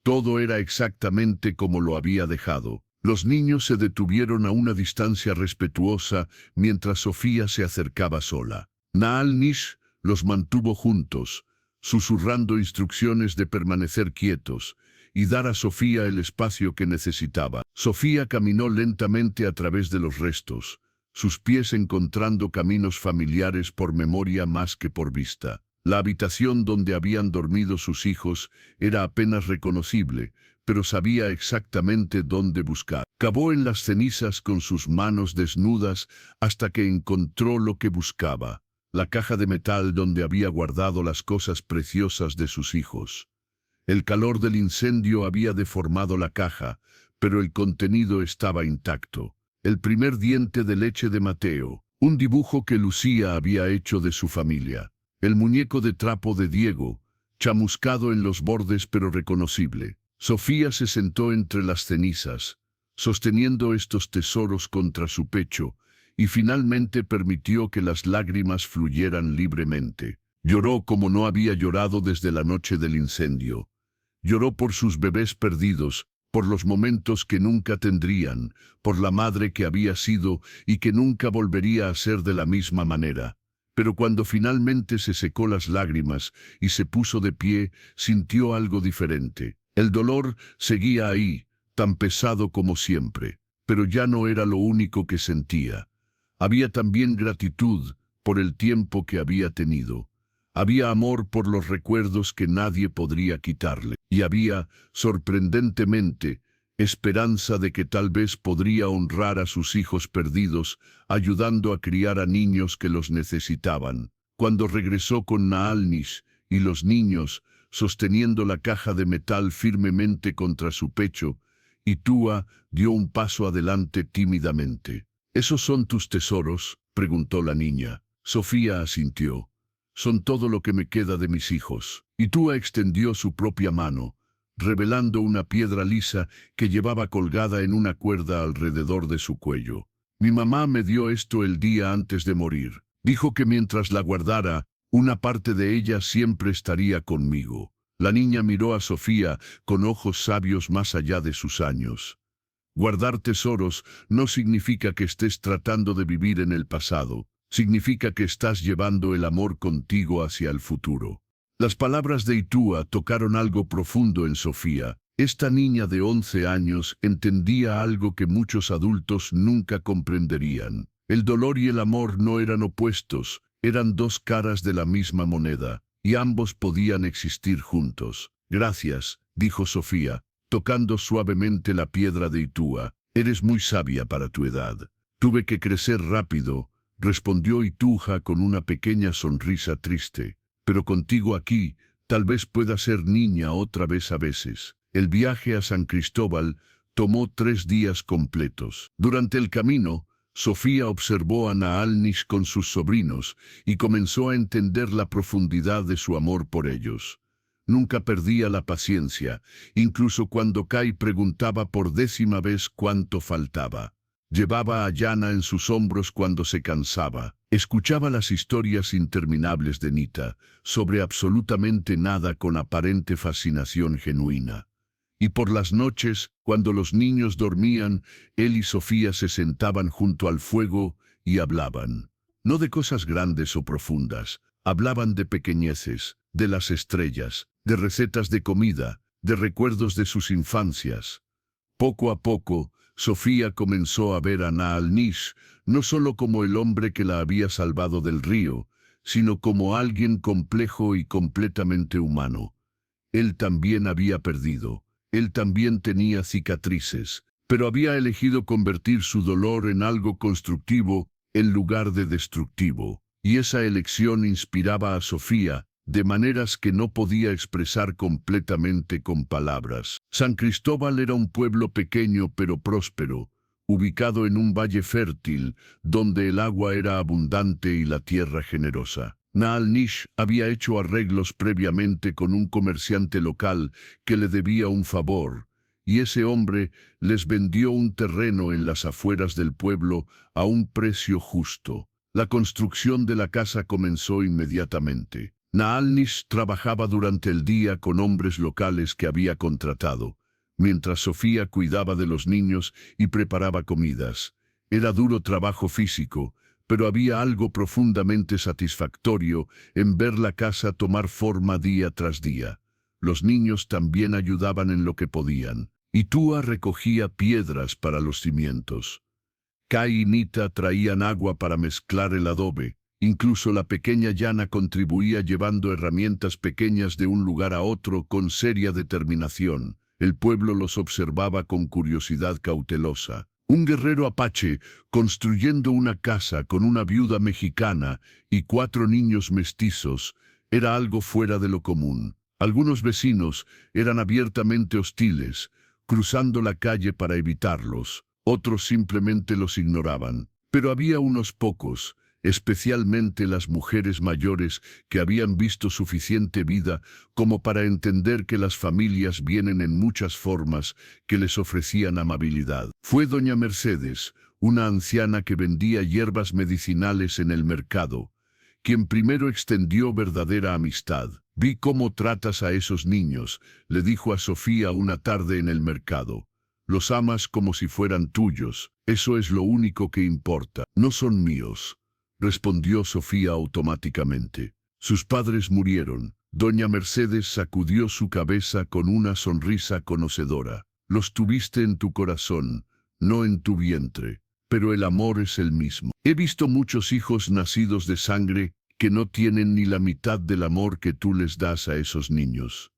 Todo era exactamente como lo había dejado. Los niños se detuvieron a una distancia respetuosa mientras Sofía se acercaba sola. Naalnish los mantuvo juntos, susurrando instrucciones de permanecer quietos y dar a Sofía el espacio que necesitaba. Sofía caminó lentamente a través de los restos, sus pies encontrando caminos familiares por memoria más que por vista. La habitación donde habían dormido sus hijos era apenas reconocible, pero sabía exactamente dónde buscar. Cavó en las cenizas con sus manos desnudas hasta que encontró lo que buscaba, la caja de metal donde había guardado las cosas preciosas de sus hijos. El calor del incendio había deformado la caja, pero el contenido estaba intacto. El primer diente de leche de Mateo, un dibujo que Lucía había hecho de su familia. El muñeco de trapo de Diego, chamuscado en los bordes pero reconocible. Sofía se sentó entre las cenizas, sosteniendo estos tesoros contra su pecho, y finalmente permitió que las lágrimas fluyeran libremente. Lloró como no había llorado desde la noche del incendio. Lloró por sus bebés perdidos, por los momentos que nunca tendrían, por la madre que había sido y que nunca volvería a ser de la misma manera. Pero cuando finalmente se secó las lágrimas y se puso de pie, sintió algo diferente. El dolor seguía ahí, tan pesado como siempre, pero ya no era lo único que sentía. Había también gratitud por el tiempo que había tenido. Había amor por los recuerdos que nadie podría quitarle. Y había, sorprendentemente, esperanza de que tal vez podría honrar a sus hijos perdidos, ayudando a criar a niños que los necesitaban. Cuando regresó con Naalnis y los niños, sosteniendo la caja de metal firmemente contra su pecho, Itua dio un paso adelante tímidamente. ¿Esos son tus tesoros?, preguntó la niña. Sofía asintió. Son todo lo que me queda de mis hijos. Itua extendió su propia mano, revelando una piedra lisa que llevaba colgada en una cuerda alrededor de su cuello. Mi mamá me dio esto el día antes de morir. Dijo que mientras la guardara, una parte de ella siempre estaría conmigo. La niña miró a Sofía con ojos sabios más allá de sus años. Guardar tesoros no significa que estés tratando de vivir en el pasado. Significa que estás llevando el amor contigo hacia el futuro. Las palabras de Itua tocaron algo profundo en Sofía. Esta niña de 11 años entendía algo que muchos adultos nunca comprenderían. El dolor y el amor no eran opuestos, eran dos caras de la misma moneda, y ambos podían existir juntos. Gracias, dijo Sofía, tocando suavemente la piedra de Itua. Eres muy sabia para tu edad. Tuve que crecer rápido, respondió Ituja con una pequeña sonrisa triste. Pero contigo aquí, tal vez pueda ser niña otra vez a veces. El viaje a San Cristóbal tomó 3 días completos. Durante el camino, Sofía observó a Naalnis con sus sobrinos y comenzó a entender la profundidad de su amor por ellos. Nunca perdía la paciencia, incluso cuando Kai preguntaba por 10ª vez cuánto faltaba. Llevaba a Yana en sus hombros cuando se cansaba. Escuchaba las historias interminables de Nita, sobre absolutamente nada con aparente fascinación genuina. Y por las noches, cuando los niños dormían, él y Sofía se sentaban junto al fuego y hablaban. No de cosas grandes o profundas, hablaban de pequeñeces, de las estrellas, de recetas de comida, de recuerdos de sus infancias. Poco a poco, Sofía comenzó a ver a Naalnis no solo como el hombre que la había salvado del río, sino como alguien complejo y completamente humano. Él también había perdido, él también tenía cicatrices, pero había elegido convertir su dolor en algo constructivo en lugar de destructivo, y esa elección inspiraba a Sofía de maneras que no podía expresar completamente con palabras. San Cristóbal era un pueblo pequeño pero próspero, ubicado en un valle fértil, donde el agua era abundante y la tierra generosa. Naalnis había hecho arreglos previamente con un comerciante local que le debía un favor, y ese hombre les vendió un terreno en las afueras del pueblo a un precio justo. La construcción de la casa comenzó inmediatamente. Naalnis trabajaba durante el día con hombres locales que había contratado, mientras Sofía cuidaba de los niños y preparaba comidas. Era duro trabajo físico, pero había algo profundamente satisfactorio en ver la casa tomar forma día tras día. Los niños también ayudaban en lo que podían. Itua recogía piedras para los cimientos. Kai y Nita traían agua para mezclar el adobe. Incluso la pequeña Yana contribuía llevando herramientas pequeñas de un lugar a otro con seria determinación. El pueblo los observaba con curiosidad cautelosa. Un guerrero apache construyendo una casa con una viuda mexicana y 4 niños mestizos era algo fuera de lo común. Algunos vecinos eran abiertamente hostiles, cruzando la calle para evitarlos. Otros simplemente los ignoraban. Pero había unos pocos, especialmente las mujeres mayores que habían visto suficiente vida como para entender que las familias vienen en muchas formas que les ofrecían amabilidad. Fue doña Mercedes, una anciana que vendía hierbas medicinales en el mercado, quien primero extendió verdadera amistad. «Vi cómo tratas a esos niños», le dijo a Sofía una tarde en el mercado. «Los amas como si fueran tuyos. Eso es lo único que importa. No son míos», respondió Sofía automáticamente. Sus padres murieron. Doña Mercedes sacudió su cabeza con una sonrisa conocedora. «Los tuviste en tu corazón, no en tu vientre. Pero el amor es el mismo. He visto muchos hijos nacidos de sangre que no tienen ni la mitad del amor que tú les das a esos niños».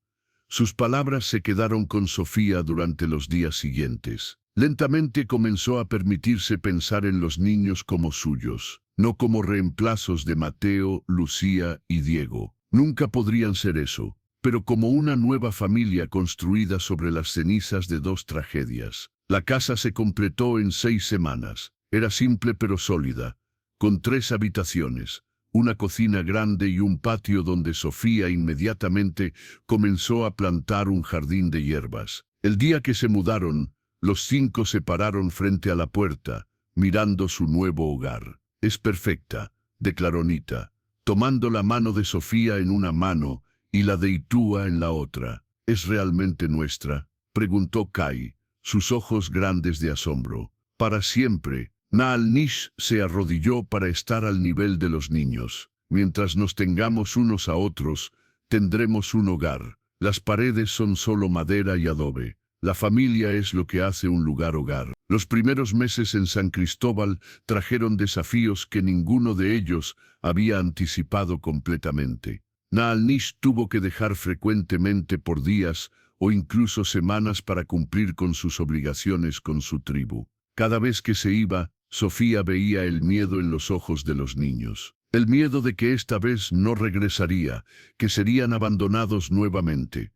Sus palabras se quedaron con Sofía durante los días siguientes. Lentamente comenzó a permitirse pensar en los niños como suyos, no como reemplazos de Mateo, Lucía y Diego. Nunca podrían ser eso, pero como una nueva familia construida sobre las cenizas de dos tragedias. La casa se completó en 6 semanas. Era simple pero sólida, con 3 habitaciones, una cocina grande y un patio donde Sofía inmediatamente comenzó a plantar un jardín de hierbas. El día que se mudaron, los 5 se pararon frente a la puerta, mirando su nuevo hogar. «Es perfecta», declaró Nita, tomando la mano de Sofía en una mano y la de Itúa en la otra. «¿Es realmente nuestra?», preguntó Kai, sus ojos grandes de asombro. «Para siempre». Naal-Nish se arrodilló para estar al nivel de los niños. «Mientras nos tengamos unos a otros, tendremos un hogar. Las paredes son solo madera y adobe. La familia es lo que hace un lugar hogar». Los primeros meses en San Cristóbal trajeron desafíos que ninguno de ellos había anticipado completamente. Naal-Nish tuvo que dejar frecuentemente por días o incluso semanas para cumplir con sus obligaciones con su tribu. Cada vez que se iba, Sofía veía el miedo en los ojos de los niños. El miedo de que esta vez no regresaría, que serían abandonados nuevamente.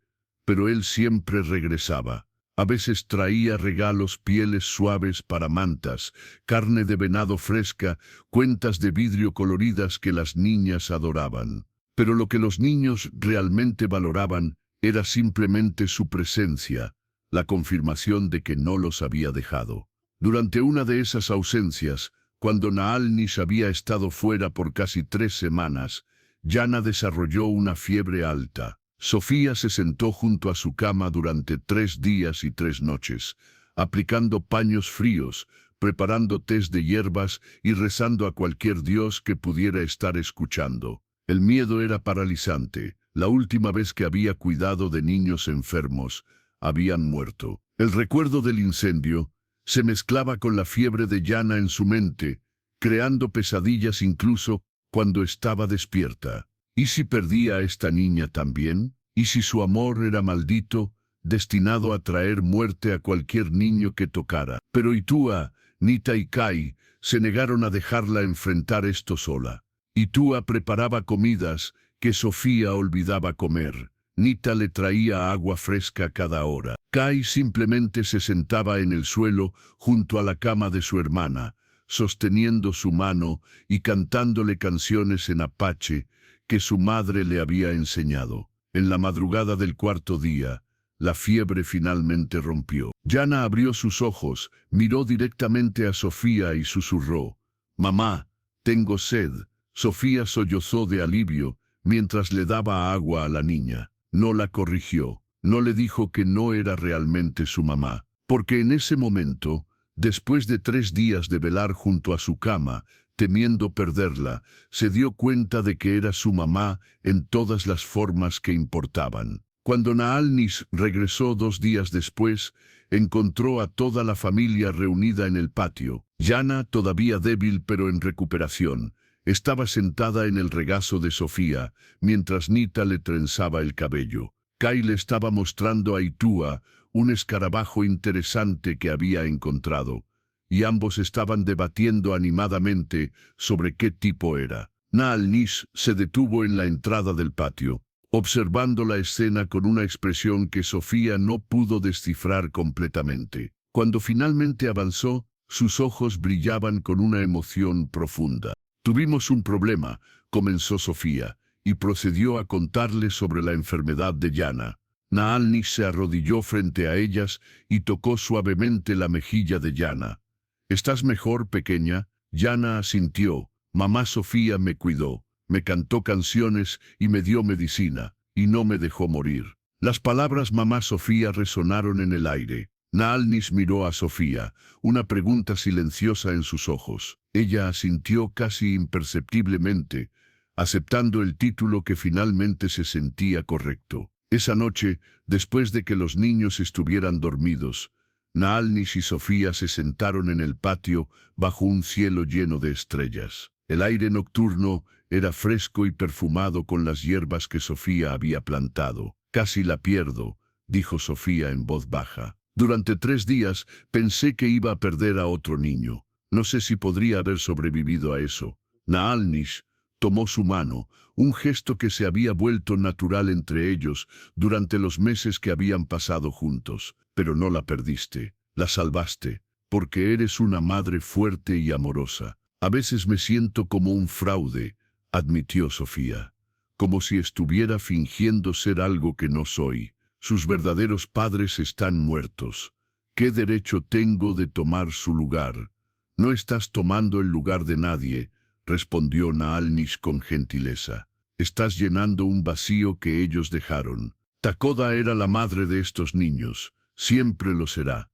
Pero él siempre regresaba. A veces traía regalos, pieles suaves para mantas, carne de venado fresca, cuentas de vidrio coloridas que las niñas adoraban. Pero lo que los niños realmente valoraban era simplemente su presencia, la confirmación de que no los había dejado. Durante una de esas ausencias, cuando Naal-Nish había estado fuera por casi 3 semanas, Yana desarrolló una fiebre alta. Sofía se sentó junto a su cama durante 3 días y 3 noches, aplicando paños fríos, preparando tés de hierbas y rezando a cualquier dios que pudiera estar escuchando. El miedo era paralizante. La última vez que había cuidado de niños enfermos, habían muerto. El recuerdo del incendio se mezclaba con la fiebre de Yana en su mente, creando pesadillas incluso cuando estaba despierta. ¿Y si perdía a esta niña también? ¿Y si su amor era maldito, destinado a traer muerte a cualquier niño que tocara? Pero Itúa, Nita y Kai se negaron a dejarla enfrentar esto sola. Itúa preparaba comidas que Sofía olvidaba comer. Nita le traía agua fresca cada hora. Kai simplemente se sentaba en el suelo junto a la cama de su hermana, sosteniendo su mano y cantándole canciones en apache que su madre le había enseñado. En la madrugada del 4.º día, la fiebre finalmente rompió. Yana abrió sus ojos, miró directamente a Sofía y susurró: «Mamá, tengo sed». Sofía sollozó de alivio mientras le daba agua a la niña. No la corrigió, no le dijo que no era realmente su mamá, porque en ese momento, después de 3 días de velar junto a su cama, temiendo perderla, se dio cuenta de que era su mamá en todas las formas que importaban. Cuando Naal-Nish regresó 2 días después, encontró a toda la familia reunida en el patio. Yana, todavía débil pero en recuperación, estaba sentada en el regazo de Sofía, mientras Nita le trenzaba el cabello. Kai le estaba mostrando a Itúa un escarabajo interesante que había encontrado, y ambos estaban debatiendo animadamente sobre qué tipo era. Naal-Nish se detuvo en la entrada del patio, observando la escena con una expresión que Sofía no pudo descifrar completamente. Cuando finalmente avanzó, sus ojos brillaban con una emoción profunda. Tuvimos un problema, comenzó Sofía, y procedió a contarle sobre la enfermedad de Yana. Naalnis se arrodilló frente a ellas y tocó suavemente la mejilla de Yana. ¿Estás mejor, pequeña? Yana asintió. Mamá Sofía me cuidó, me cantó canciones y me dio medicina, y no me dejó morir. Las palabras mamá Sofía resonaron en el aire. Naalnis miró a Sofía, una pregunta silenciosa en sus ojos. Ella asintió casi imperceptiblemente, aceptando el título que finalmente se sentía correcto. Esa noche, después de que los niños estuvieran dormidos, Naalnis y Sofía se sentaron en el patio bajo un cielo lleno de estrellas. El aire nocturno era fresco y perfumado con las hierbas que Sofía había plantado. Casi la pierdo, dijo Sofía en voz baja. Durante 3 días pensé que iba a perder a otro niño. No sé si podría haber sobrevivido a eso. Naalnis tomó su mano, un gesto que se había vuelto natural entre ellos durante los meses que habían pasado juntos. Pero no la perdiste, la salvaste, porque eres una madre fuerte y amorosa. A veces me siento como un fraude, admitió Sofía, como si estuviera fingiendo ser algo que no soy. Sus verdaderos padres están muertos. ¿Qué derecho tengo de tomar su lugar? No estás tomando el lugar de nadie, respondió Naalnis con gentileza. Estás llenando un vacío que ellos dejaron. Takoda era la madre de estos niños, siempre lo será.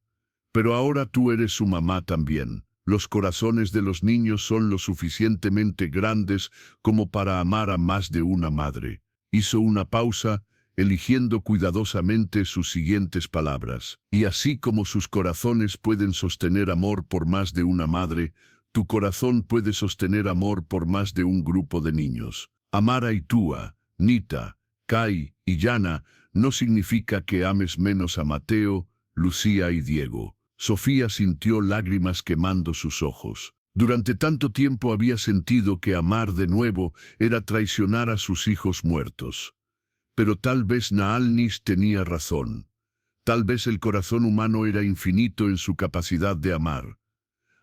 Pero ahora tú eres su mamá también. Los corazones de los niños son lo suficientemente grandes como para amar a más de una madre. Hizo una pausa, eligiendo cuidadosamente sus siguientes palabras. Y así como sus corazones pueden sostener amor por más de una madre, tu corazón puede sostener amor por más de un grupo de niños. Amar a Itua, Nita, Kai y Yana no significa que ames menos a Mateo, Lucía y Diego. Sofía sintió lágrimas quemando sus ojos. Durante tanto tiempo había sentido que amar de nuevo era traicionar a sus hijos muertos. Pero tal vez Naalnis tenía razón. Tal vez el corazón humano era infinito en su capacidad de amar.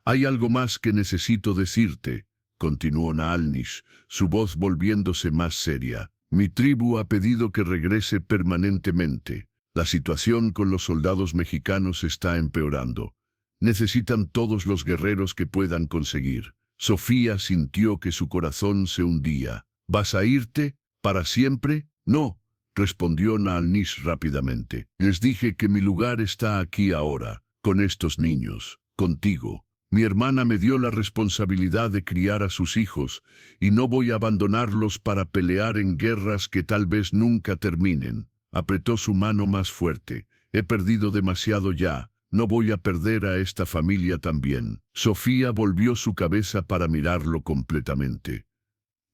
Hay algo más que necesito decirte, continuó Naalnis, su voz volviéndose más seria. Mi tribu ha pedido que regrese permanentemente. La situación con los soldados mexicanos está empeorando. Necesitan todos los guerreros que puedan conseguir. Sofía sintió que su corazón se hundía. ¿Vas a irte? ¿Para siempre? No, respondió Naalnis rápidamente. Les dije que mi lugar está aquí ahora, con estos niños, contigo. Mi hermana me dio la responsabilidad de criar a sus hijos, y no voy a abandonarlos para pelear en guerras que tal vez nunca terminen. Apretó su mano más fuerte. He perdido demasiado ya. No voy a perder a esta familia también. Sofía volvió su cabeza para mirarlo completamente.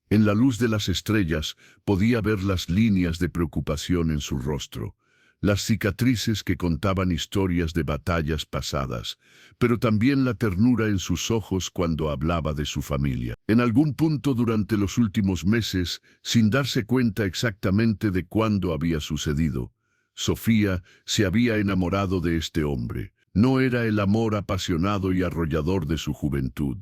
En la luz de las estrellas podía ver las líneas de preocupación en su rostro, las cicatrices que contaban historias de batallas pasadas, pero también la ternura en sus ojos cuando hablaba de su familia. En algún punto durante los últimos meses, sin darse cuenta exactamente de cuándo había sucedido, Sofía se había enamorado de este hombre. No era el amor apasionado y arrollador de su juventud.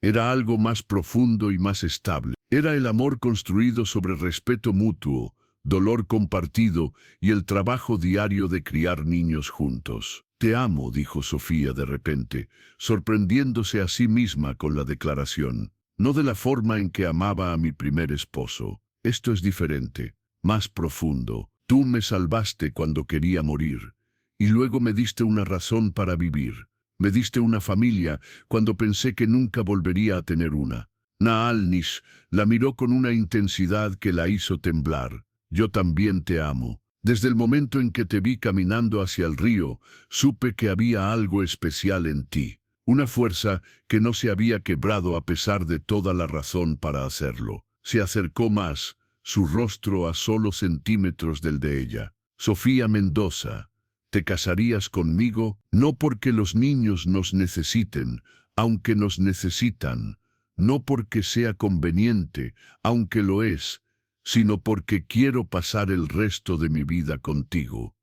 Era algo más profundo y más estable. Era el amor construido sobre respeto mutuo, dolor compartido y el trabajo diario de criar niños juntos. Te amo, dijo Sofía de repente, sorprendiéndose a sí misma con la declaración. No de la forma en que amaba a mi primer esposo. Esto es diferente, más profundo. Tú me salvaste cuando quería morir, y luego me diste una razón para vivir. Me diste una familia cuando pensé que nunca volvería a tener una. Naalnis la miró con una intensidad que la hizo temblar. Yo también te amo. Desde el momento en que te vi caminando hacia el río, supe que había algo especial en ti. Una fuerza que no se había quebrado a pesar de toda la razón para hacerlo. Se acercó más, su rostro a solo centímetros del de ella. Sofía Mendoza, ¿te casarías conmigo? No porque los niños nos necesiten, aunque nos necesitan. No porque sea conveniente, aunque lo es, sino porque quiero pasar el resto de mi vida contigo.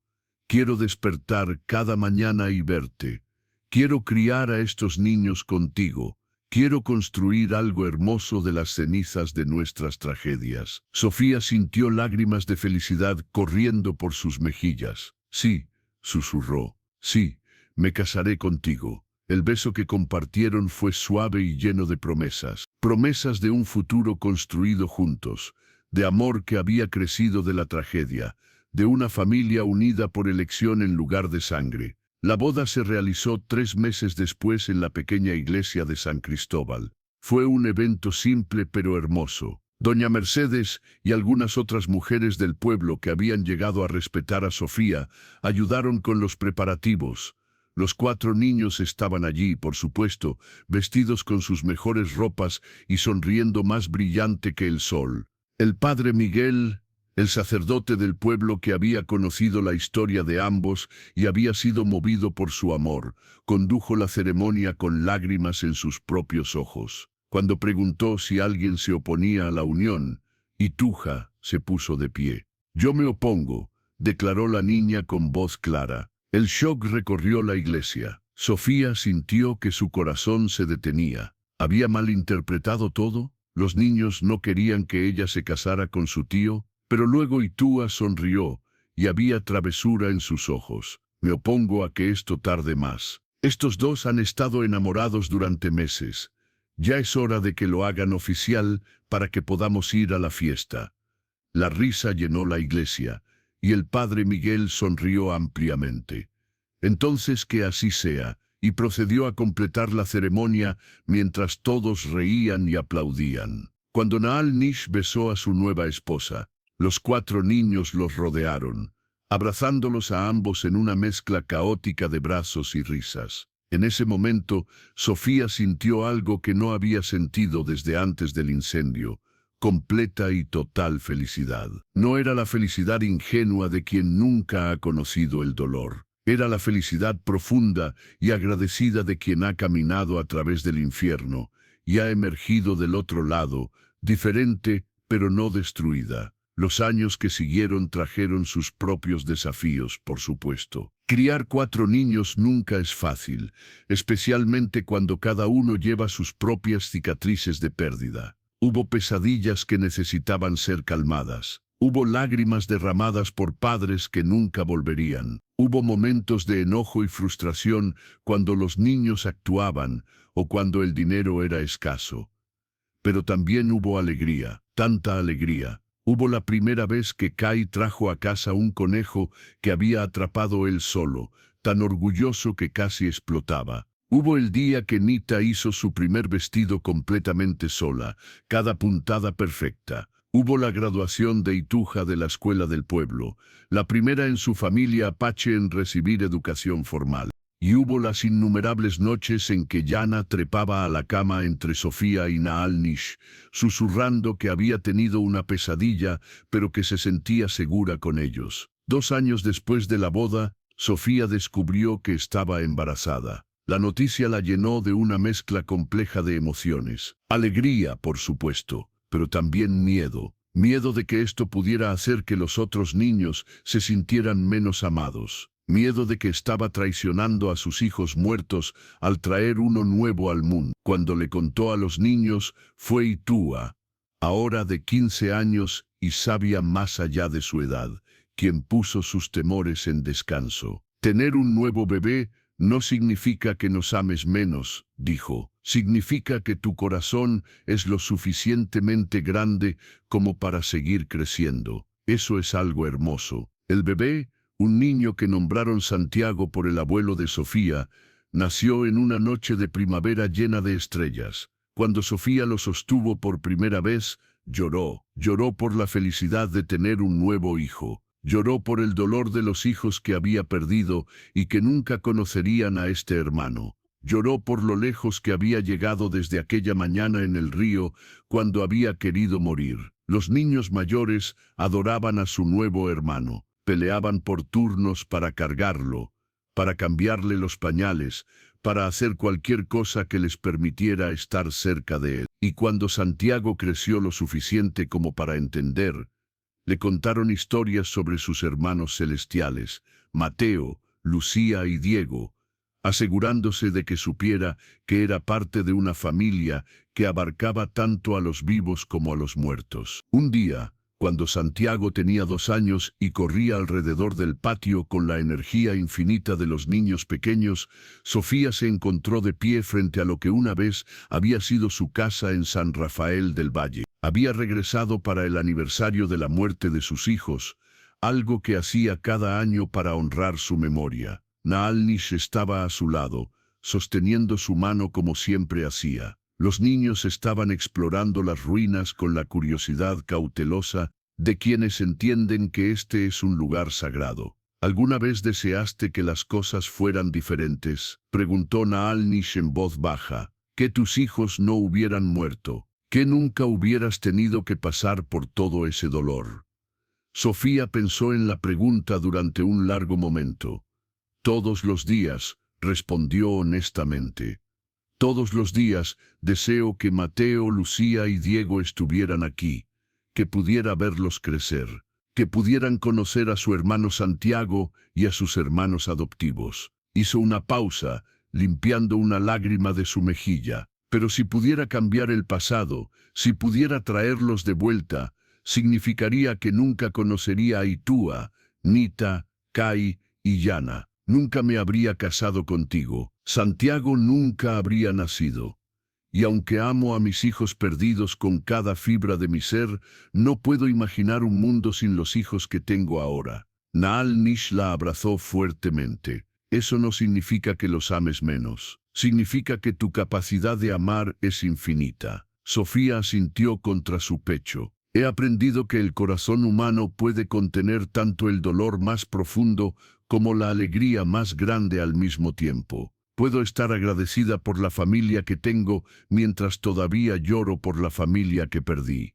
Quiero despertar cada mañana y verte. Quiero criar a estos niños contigo. Quiero construir algo hermoso de las cenizas de nuestras tragedias. Sofía sintió lágrimas de felicidad corriendo por sus mejillas. Sí, susurró. Sí, me casaré contigo. El beso que compartieron fue suave y lleno de promesas. Promesas de un futuro construido juntos, de amor que había crecido de la tragedia, de una familia unida por elección en lugar de sangre. La boda se realizó 3 meses después en la pequeña iglesia de San Cristóbal. Fue un evento simple pero hermoso. Doña Mercedes y algunas otras mujeres del pueblo que habían llegado a respetar a Sofía ayudaron con los preparativos. Los 4 niños estaban allí, por supuesto, vestidos con sus mejores ropas y sonriendo más brillante que el sol. El padre Miguel, el sacerdote del pueblo que había conocido la historia de ambos y había sido movido por su amor, condujo la ceremonia con lágrimas en sus propios ojos. Cuando preguntó si alguien se oponía a la unión, Ituja se puso de pie. «Yo me opongo», declaró la niña con voz clara. El shock recorrió la iglesia. Sofía sintió que su corazón se detenía. ¿Había malinterpretado todo? ¿Los niños no querían que ella se casara con su tío? Pero luego Itúa sonrió, y había travesura en sus ojos. «Me opongo a que esto tarde más. Estos dos han estado enamorados durante meses. Ya es hora de que lo hagan oficial para que podamos ir a la fiesta». La risa llenó la iglesia, y el padre Miguel sonrió ampliamente. «Entonces que así sea», y procedió a completar la ceremonia mientras todos reían y aplaudían. Cuando Naal Nish besó a su nueva esposa, los 4 niños los rodearon, abrazándolos a ambos en una mezcla caótica de brazos y risas. En ese momento, Sofía sintió algo que no había sentido desde antes del incendio: completa y total felicidad. No era la felicidad ingenua de quien nunca ha conocido el dolor. Era la felicidad profunda y agradecida de quien ha caminado a través del infierno y ha emergido del otro lado, diferente pero no destruida. Los años que siguieron trajeron sus propios desafíos, por supuesto. Criar 4 niños nunca es fácil, especialmente cuando cada uno lleva sus propias cicatrices de pérdida. Hubo pesadillas que necesitaban ser calmadas. Hubo lágrimas derramadas por padres que nunca volverían. Hubo momentos de enojo y frustración cuando los niños actuaban o cuando el dinero era escaso. Pero también hubo alegría, tanta alegría. Hubo la primera vez que Kai trajo a casa un conejo que había atrapado él solo, tan orgulloso que casi explotaba. Hubo el día que Nita hizo su primer vestido completamente sola, cada puntada perfecta. Hubo la graduación de Ituja de la escuela del pueblo, la primera en su familia apache en recibir educación formal. Y hubo las innumerables noches en que Yana trepaba a la cama entre Sofía y Naal Nish, susurrando que había tenido una pesadilla, pero que se sentía segura con ellos. 2 años después de la boda, Sofía descubrió que estaba embarazada. La noticia la llenó de una mezcla compleja de emociones. Alegría, por supuesto, pero también miedo. Miedo de que esto pudiera hacer que los otros niños se sintieran menos amados. Miedo de que estaba traicionando a sus hijos muertos al traer uno nuevo al mundo. Cuando le contó a los niños, fue Itúa, ahora de 15 años y sabia más allá de su edad, quien puso sus temores en descanso. «Tener un nuevo bebé no significa que nos ames menos», dijo. «Significa que tu corazón es lo suficientemente grande como para seguir creciendo. Eso es algo hermoso». El bebé, un niño que nombraron Santiago por el abuelo de Sofía, nació en una noche de primavera llena de estrellas. Cuando Sofía lo sostuvo por primera vez, lloró. Lloró por la felicidad de tener un nuevo hijo. Lloró por el dolor de los hijos que había perdido y que nunca conocerían a este hermano. Lloró por lo lejos que había llegado desde aquella mañana en el río cuando había querido morir. Los niños mayores adoraban a su nuevo hermano. Peleaban por turnos para cargarlo, para cambiarle los pañales, para hacer cualquier cosa que les permitiera estar cerca de él. Y cuando Santiago creció lo suficiente como para entender, le contaron historias sobre sus hermanos celestiales, Mateo, Lucía y Diego, asegurándose de que supiera que era parte de una familia que abarcaba tanto a los vivos como a los muertos. Un día, cuando Santiago tenía 2 años y corría alrededor del patio con la energía infinita de los niños pequeños, Sofía se encontró de pie frente a lo que una vez había sido su casa en San Rafael del Valle. Había regresado para el aniversario de la muerte de sus hijos, algo que hacía cada año para honrar su memoria. Naalnish estaba a su lado, sosteniendo su mano como siempre hacía. Los niños estaban explorando las ruinas con la curiosidad cautelosa de quienes entienden que este es un lugar sagrado. ¿Alguna vez deseaste que las cosas fueran diferentes?, preguntó Naalnish en voz baja. Que tus hijos no hubieran muerto, que nunca hubieras tenido que pasar por todo ese dolor. Sofía pensó en la pregunta durante un largo momento. Todos los días, respondió honestamente. Todos los días deseo que Mateo, Lucía y Diego estuvieran aquí, que pudiera verlos crecer, que pudieran conocer a su hermano Santiago y a sus hermanos adoptivos. Hizo una pausa, limpiando una lágrima de su mejilla. Pero si pudiera cambiar el pasado, si pudiera traerlos de vuelta, significaría que nunca conocería a Itúa, Nita, Kai y Yana. Nunca me habría casado contigo. Santiago nunca habría nacido. Y aunque amo a mis hijos perdidos con cada fibra de mi ser, no puedo imaginar un mundo sin los hijos que tengo ahora. Naalnish la abrazó fuertemente. Eso no significa que los ames menos. Significa que tu capacidad de amar es infinita. Sofía asintió contra su pecho. He aprendido que el corazón humano puede contener tanto el dolor más profundo como la alegría más grande al mismo tiempo. Puedo estar agradecida por la familia que tengo mientras todavía lloro por la familia que perdí.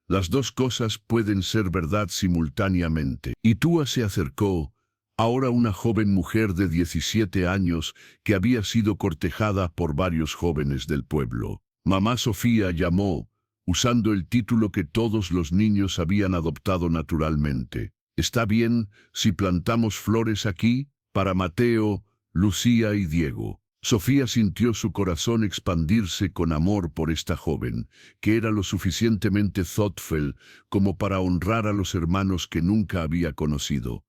Las dos cosas pueden ser verdad simultáneamente. Itúa se acercó, ahora una joven mujer de 17 años que había sido cortejada por varios jóvenes del pueblo. Mamá Sofía llamó, usando el título que todos los niños habían adoptado naturalmente. ¿Está bien si plantamos flores aquí? Para Mateo, Lucía y Diego. Sofía sintió su corazón expandirse con amor por esta joven, que era lo suficientemente thoughtful como para honrar a los hermanos que nunca había conocido.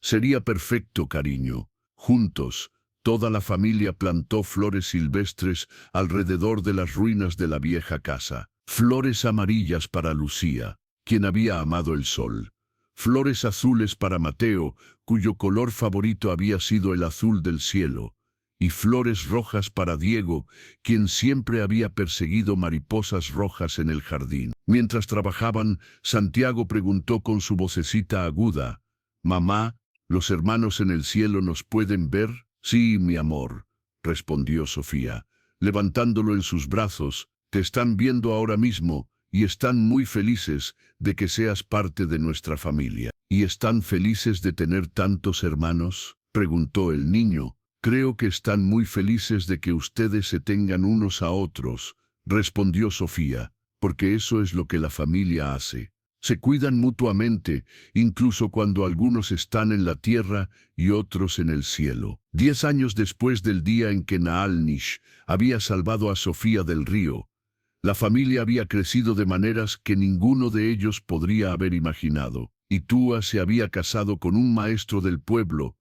Sería perfecto, cariño. Juntos, toda la familia plantó flores silvestres alrededor de las ruinas de la vieja casa. Flores amarillas para Lucía, quien había amado el sol. Flores azules para Mateo, cuyo color favorito había sido el azul del cielo. Y flores rojas para Diego, quien siempre había perseguido mariposas rojas en el jardín. Mientras trabajaban, Santiago preguntó con su vocecita aguda, «Mamá, ¿los hermanos en el cielo nos pueden ver?» «Sí, mi amor», respondió Sofía, levantándolo en sus brazos. «Te están viendo ahora mismo y están muy felices de que seas parte de nuestra familia». «¿Y están felices de tener tantos hermanos?», preguntó el niño. «Creo que están muy felices de que ustedes se tengan unos a otros», respondió Sofía, «porque eso es lo que la familia hace. Se cuidan mutuamente, incluso cuando algunos están en la tierra y otros en el cielo». 10 años después del día en que Naalnish había salvado a Sofía del río, la familia había crecido de maneras que ninguno de ellos podría haber imaginado. Itúa se había casado con un maestro del pueblo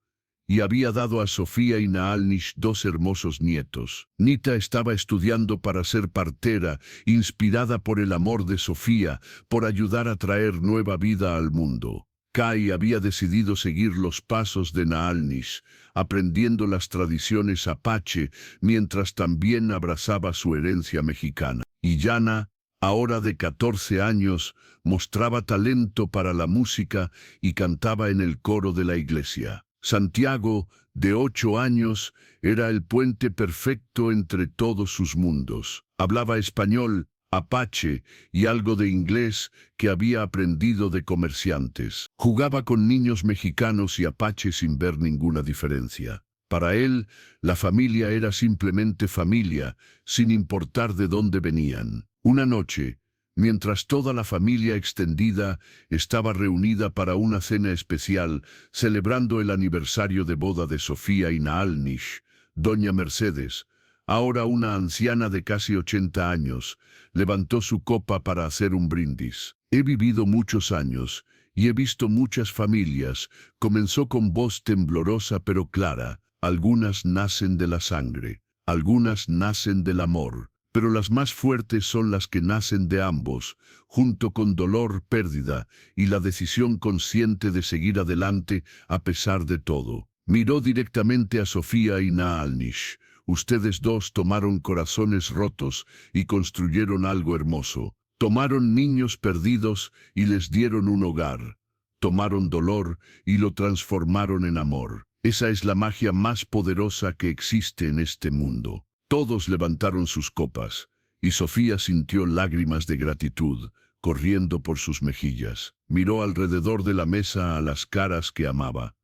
y había dado a Sofía y Naalnish 2 hermosos nietos. Nita estaba estudiando para ser partera, inspirada por el amor de Sofía, por ayudar a traer nueva vida al mundo. Kai había decidido seguir los pasos de Naalnish, aprendiendo las tradiciones apache, mientras también abrazaba su herencia mexicana. Y Yana, ahora de 14 años, mostraba talento para la música y cantaba en el coro de la iglesia. Santiago, de 8 años, era el puente perfecto entre todos sus mundos. Hablaba español, apache y algo de inglés que había aprendido de comerciantes. Jugaba con niños mexicanos y apaches sin ver ninguna diferencia. Para él, la familia era simplemente familia, sin importar de dónde venían. Una noche, mientras toda la familia extendida estaba reunida para una cena especial, celebrando el aniversario de boda de Sofía y Naalnish, doña Mercedes, ahora una anciana de casi 80 años, levantó su copa para hacer un brindis. He vivido muchos años y he visto muchas familias, comenzó con voz temblorosa pero clara. Algunas nacen de la sangre, algunas nacen del amor, pero las más fuertes son las que nacen de ambos, junto con dolor, pérdida y la decisión consciente de seguir adelante a pesar de todo. Miró directamente a Sofía y Naalnish. Ustedes dos tomaron corazones rotos y construyeron algo hermoso. Tomaron niños perdidos y les dieron un hogar. Tomaron dolor y lo transformaron en amor. Esa es la magia más poderosa que existe en este mundo. Todos levantaron sus copas, y Sofía sintió lágrimas de gratitud corriendo por sus mejillas. Miró alrededor de la mesa a las caras que amaba.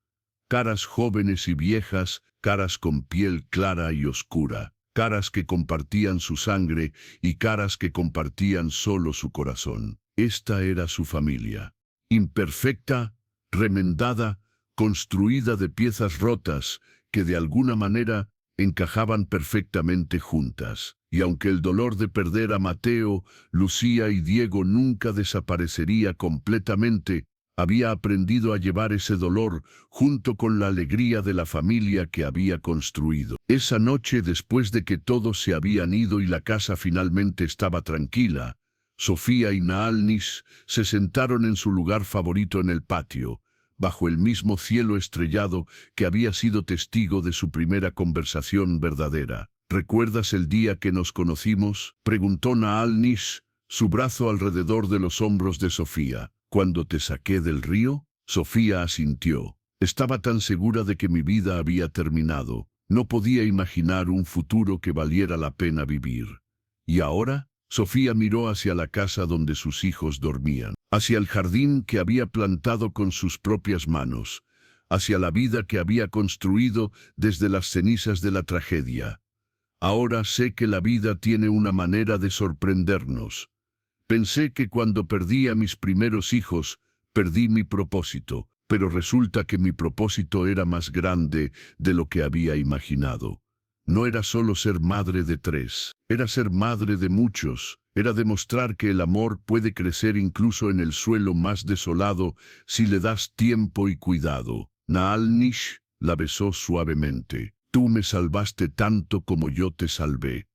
Caras jóvenes y viejas, caras con piel clara y oscura, caras que compartían su sangre y caras que compartían solo su corazón. Esta era su familia. Imperfecta, remendada, construida de piezas rotas que de alguna manera encajaban perfectamente juntas. Y aunque el dolor de perder a Mateo, Lucía y Diego nunca desaparecería completamente, había aprendido a llevar ese dolor junto con la alegría de la familia que había construido. Esa noche, después de que todos se habían ido y la casa finalmente estaba tranquila, Sofía y Naalnish se sentaron en su lugar favorito en el patio, bajo el mismo cielo estrellado que había sido testigo de su primera conversación verdadera. ¿Recuerdas el día que nos conocimos?, preguntó Naalnish, su brazo alrededor de los hombros de Sofía. ¿Cuando te saqué del río? Sofía asintió. Estaba tan segura de que mi vida había terminado. No podía imaginar un futuro que valiera la pena vivir. ¿Y ahora? Sofía miró hacia la casa donde sus hijos dormían, hacia el jardín que había plantado con sus propias manos, hacia la vida que había construido desde las cenizas de la tragedia. Ahora sé que la vida tiene una manera de sorprendernos. Pensé que cuando perdí a mis primeros hijos, perdí mi propósito, pero resulta que mi propósito era más grande de lo que había imaginado. No era solo ser madre de 3, era ser madre de muchos, era demostrar que el amor puede crecer incluso en el suelo más desolado si le das tiempo y cuidado. Naalnish la besó suavemente. Tú me salvaste tanto como yo te salvé.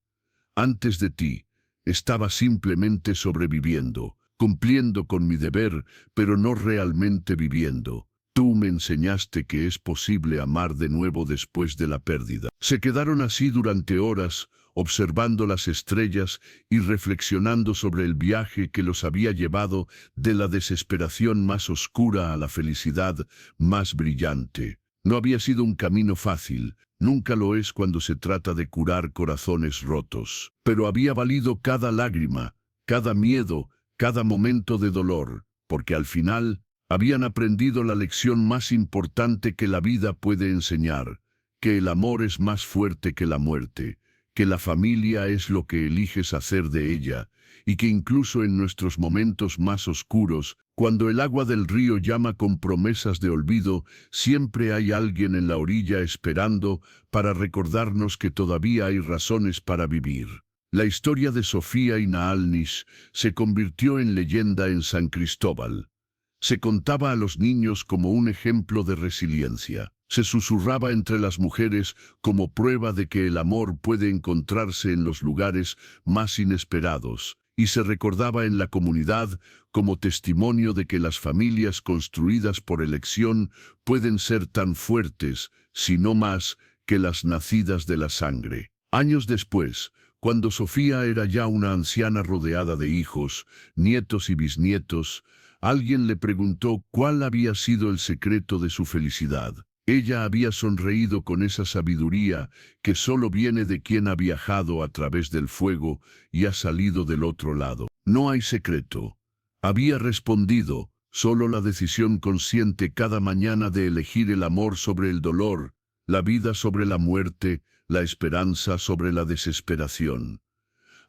Antes de ti, estaba simplemente sobreviviendo, cumpliendo con mi deber, pero no realmente viviendo. Tú me enseñaste que es posible amar de nuevo después de la pérdida. Se quedaron así durante horas, observando las estrellas y reflexionando sobre el viaje que los había llevado de la desesperación más oscura a la felicidad más brillante. No había sido un camino fácil, nunca lo es cuando se trata de curar corazones rotos, pero había valido cada lágrima, cada miedo, cada momento de dolor, porque al final habían aprendido la lección más importante que la vida puede enseñar, que el amor es más fuerte que la muerte, que la familia es lo que eliges hacer de ella, y que incluso en nuestros momentos más oscuros, cuando el agua del río llama con promesas de olvido, siempre hay alguien en la orilla esperando para recordarnos que todavía hay razones para vivir. La historia de Sofía y Naalnish se convirtió en leyenda en San Cristóbal. Se contaba a los niños como un ejemplo de resiliencia. Se susurraba entre las mujeres como prueba de que el amor puede encontrarse en los lugares más inesperados, y se recordaba en la comunidad como testimonio de que las familias construidas por elección pueden ser tan fuertes, si no más, que las nacidas de la sangre. Años después, cuando Sofía era ya una anciana rodeada de hijos, nietos y bisnietos, alguien le preguntó cuál había sido el secreto de su felicidad. Ella había sonreído con esa sabiduría que solo viene de quien ha viajado a través del fuego y ha salido del otro lado. No hay secreto. Había respondido, solo la decisión consciente cada mañana de elegir el amor sobre el dolor, la vida sobre la muerte, la esperanza sobre la desesperación.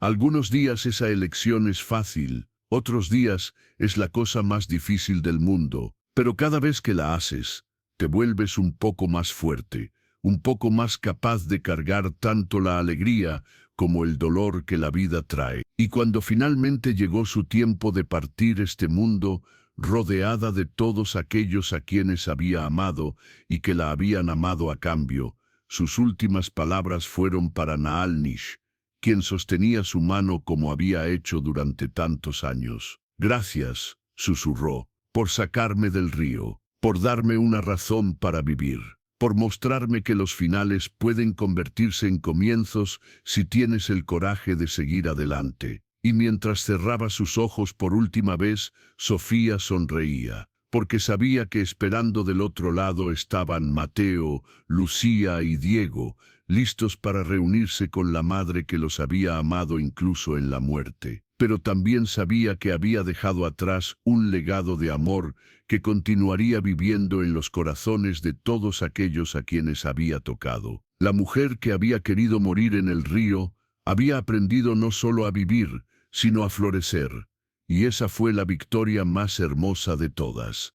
Algunos días esa elección es fácil, otros días es la cosa más difícil del mundo, pero cada vez que la haces, te vuelves un poco más fuerte, un poco más capaz de cargar tanto la alegría como el dolor que la vida trae. Y cuando finalmente llegó su tiempo de partir este mundo, rodeada de todos aquellos a quienes había amado y que la habían amado a cambio, sus últimas palabras fueron para Naalnish, quien sostenía su mano como había hecho durante tantos años. «Gracias», susurró, «por sacarme del río, por darme una razón para vivir, por mostrarme que los finales pueden convertirse en comienzos si tienes el coraje de seguir adelante». Y mientras cerraba sus ojos por última vez, Sofía sonreía, porque sabía que esperando del otro lado estaban Mateo, Lucía y Diego, listos para reunirse con la madre que los había amado incluso en la muerte. Pero también sabía que había dejado atrás un legado de amor que continuaría viviendo en los corazones de todos aquellos a quienes había tocado. La mujer que había querido morir en el río había aprendido no solo a vivir, sino a florecer, y esa fue la victoria más hermosa de todas.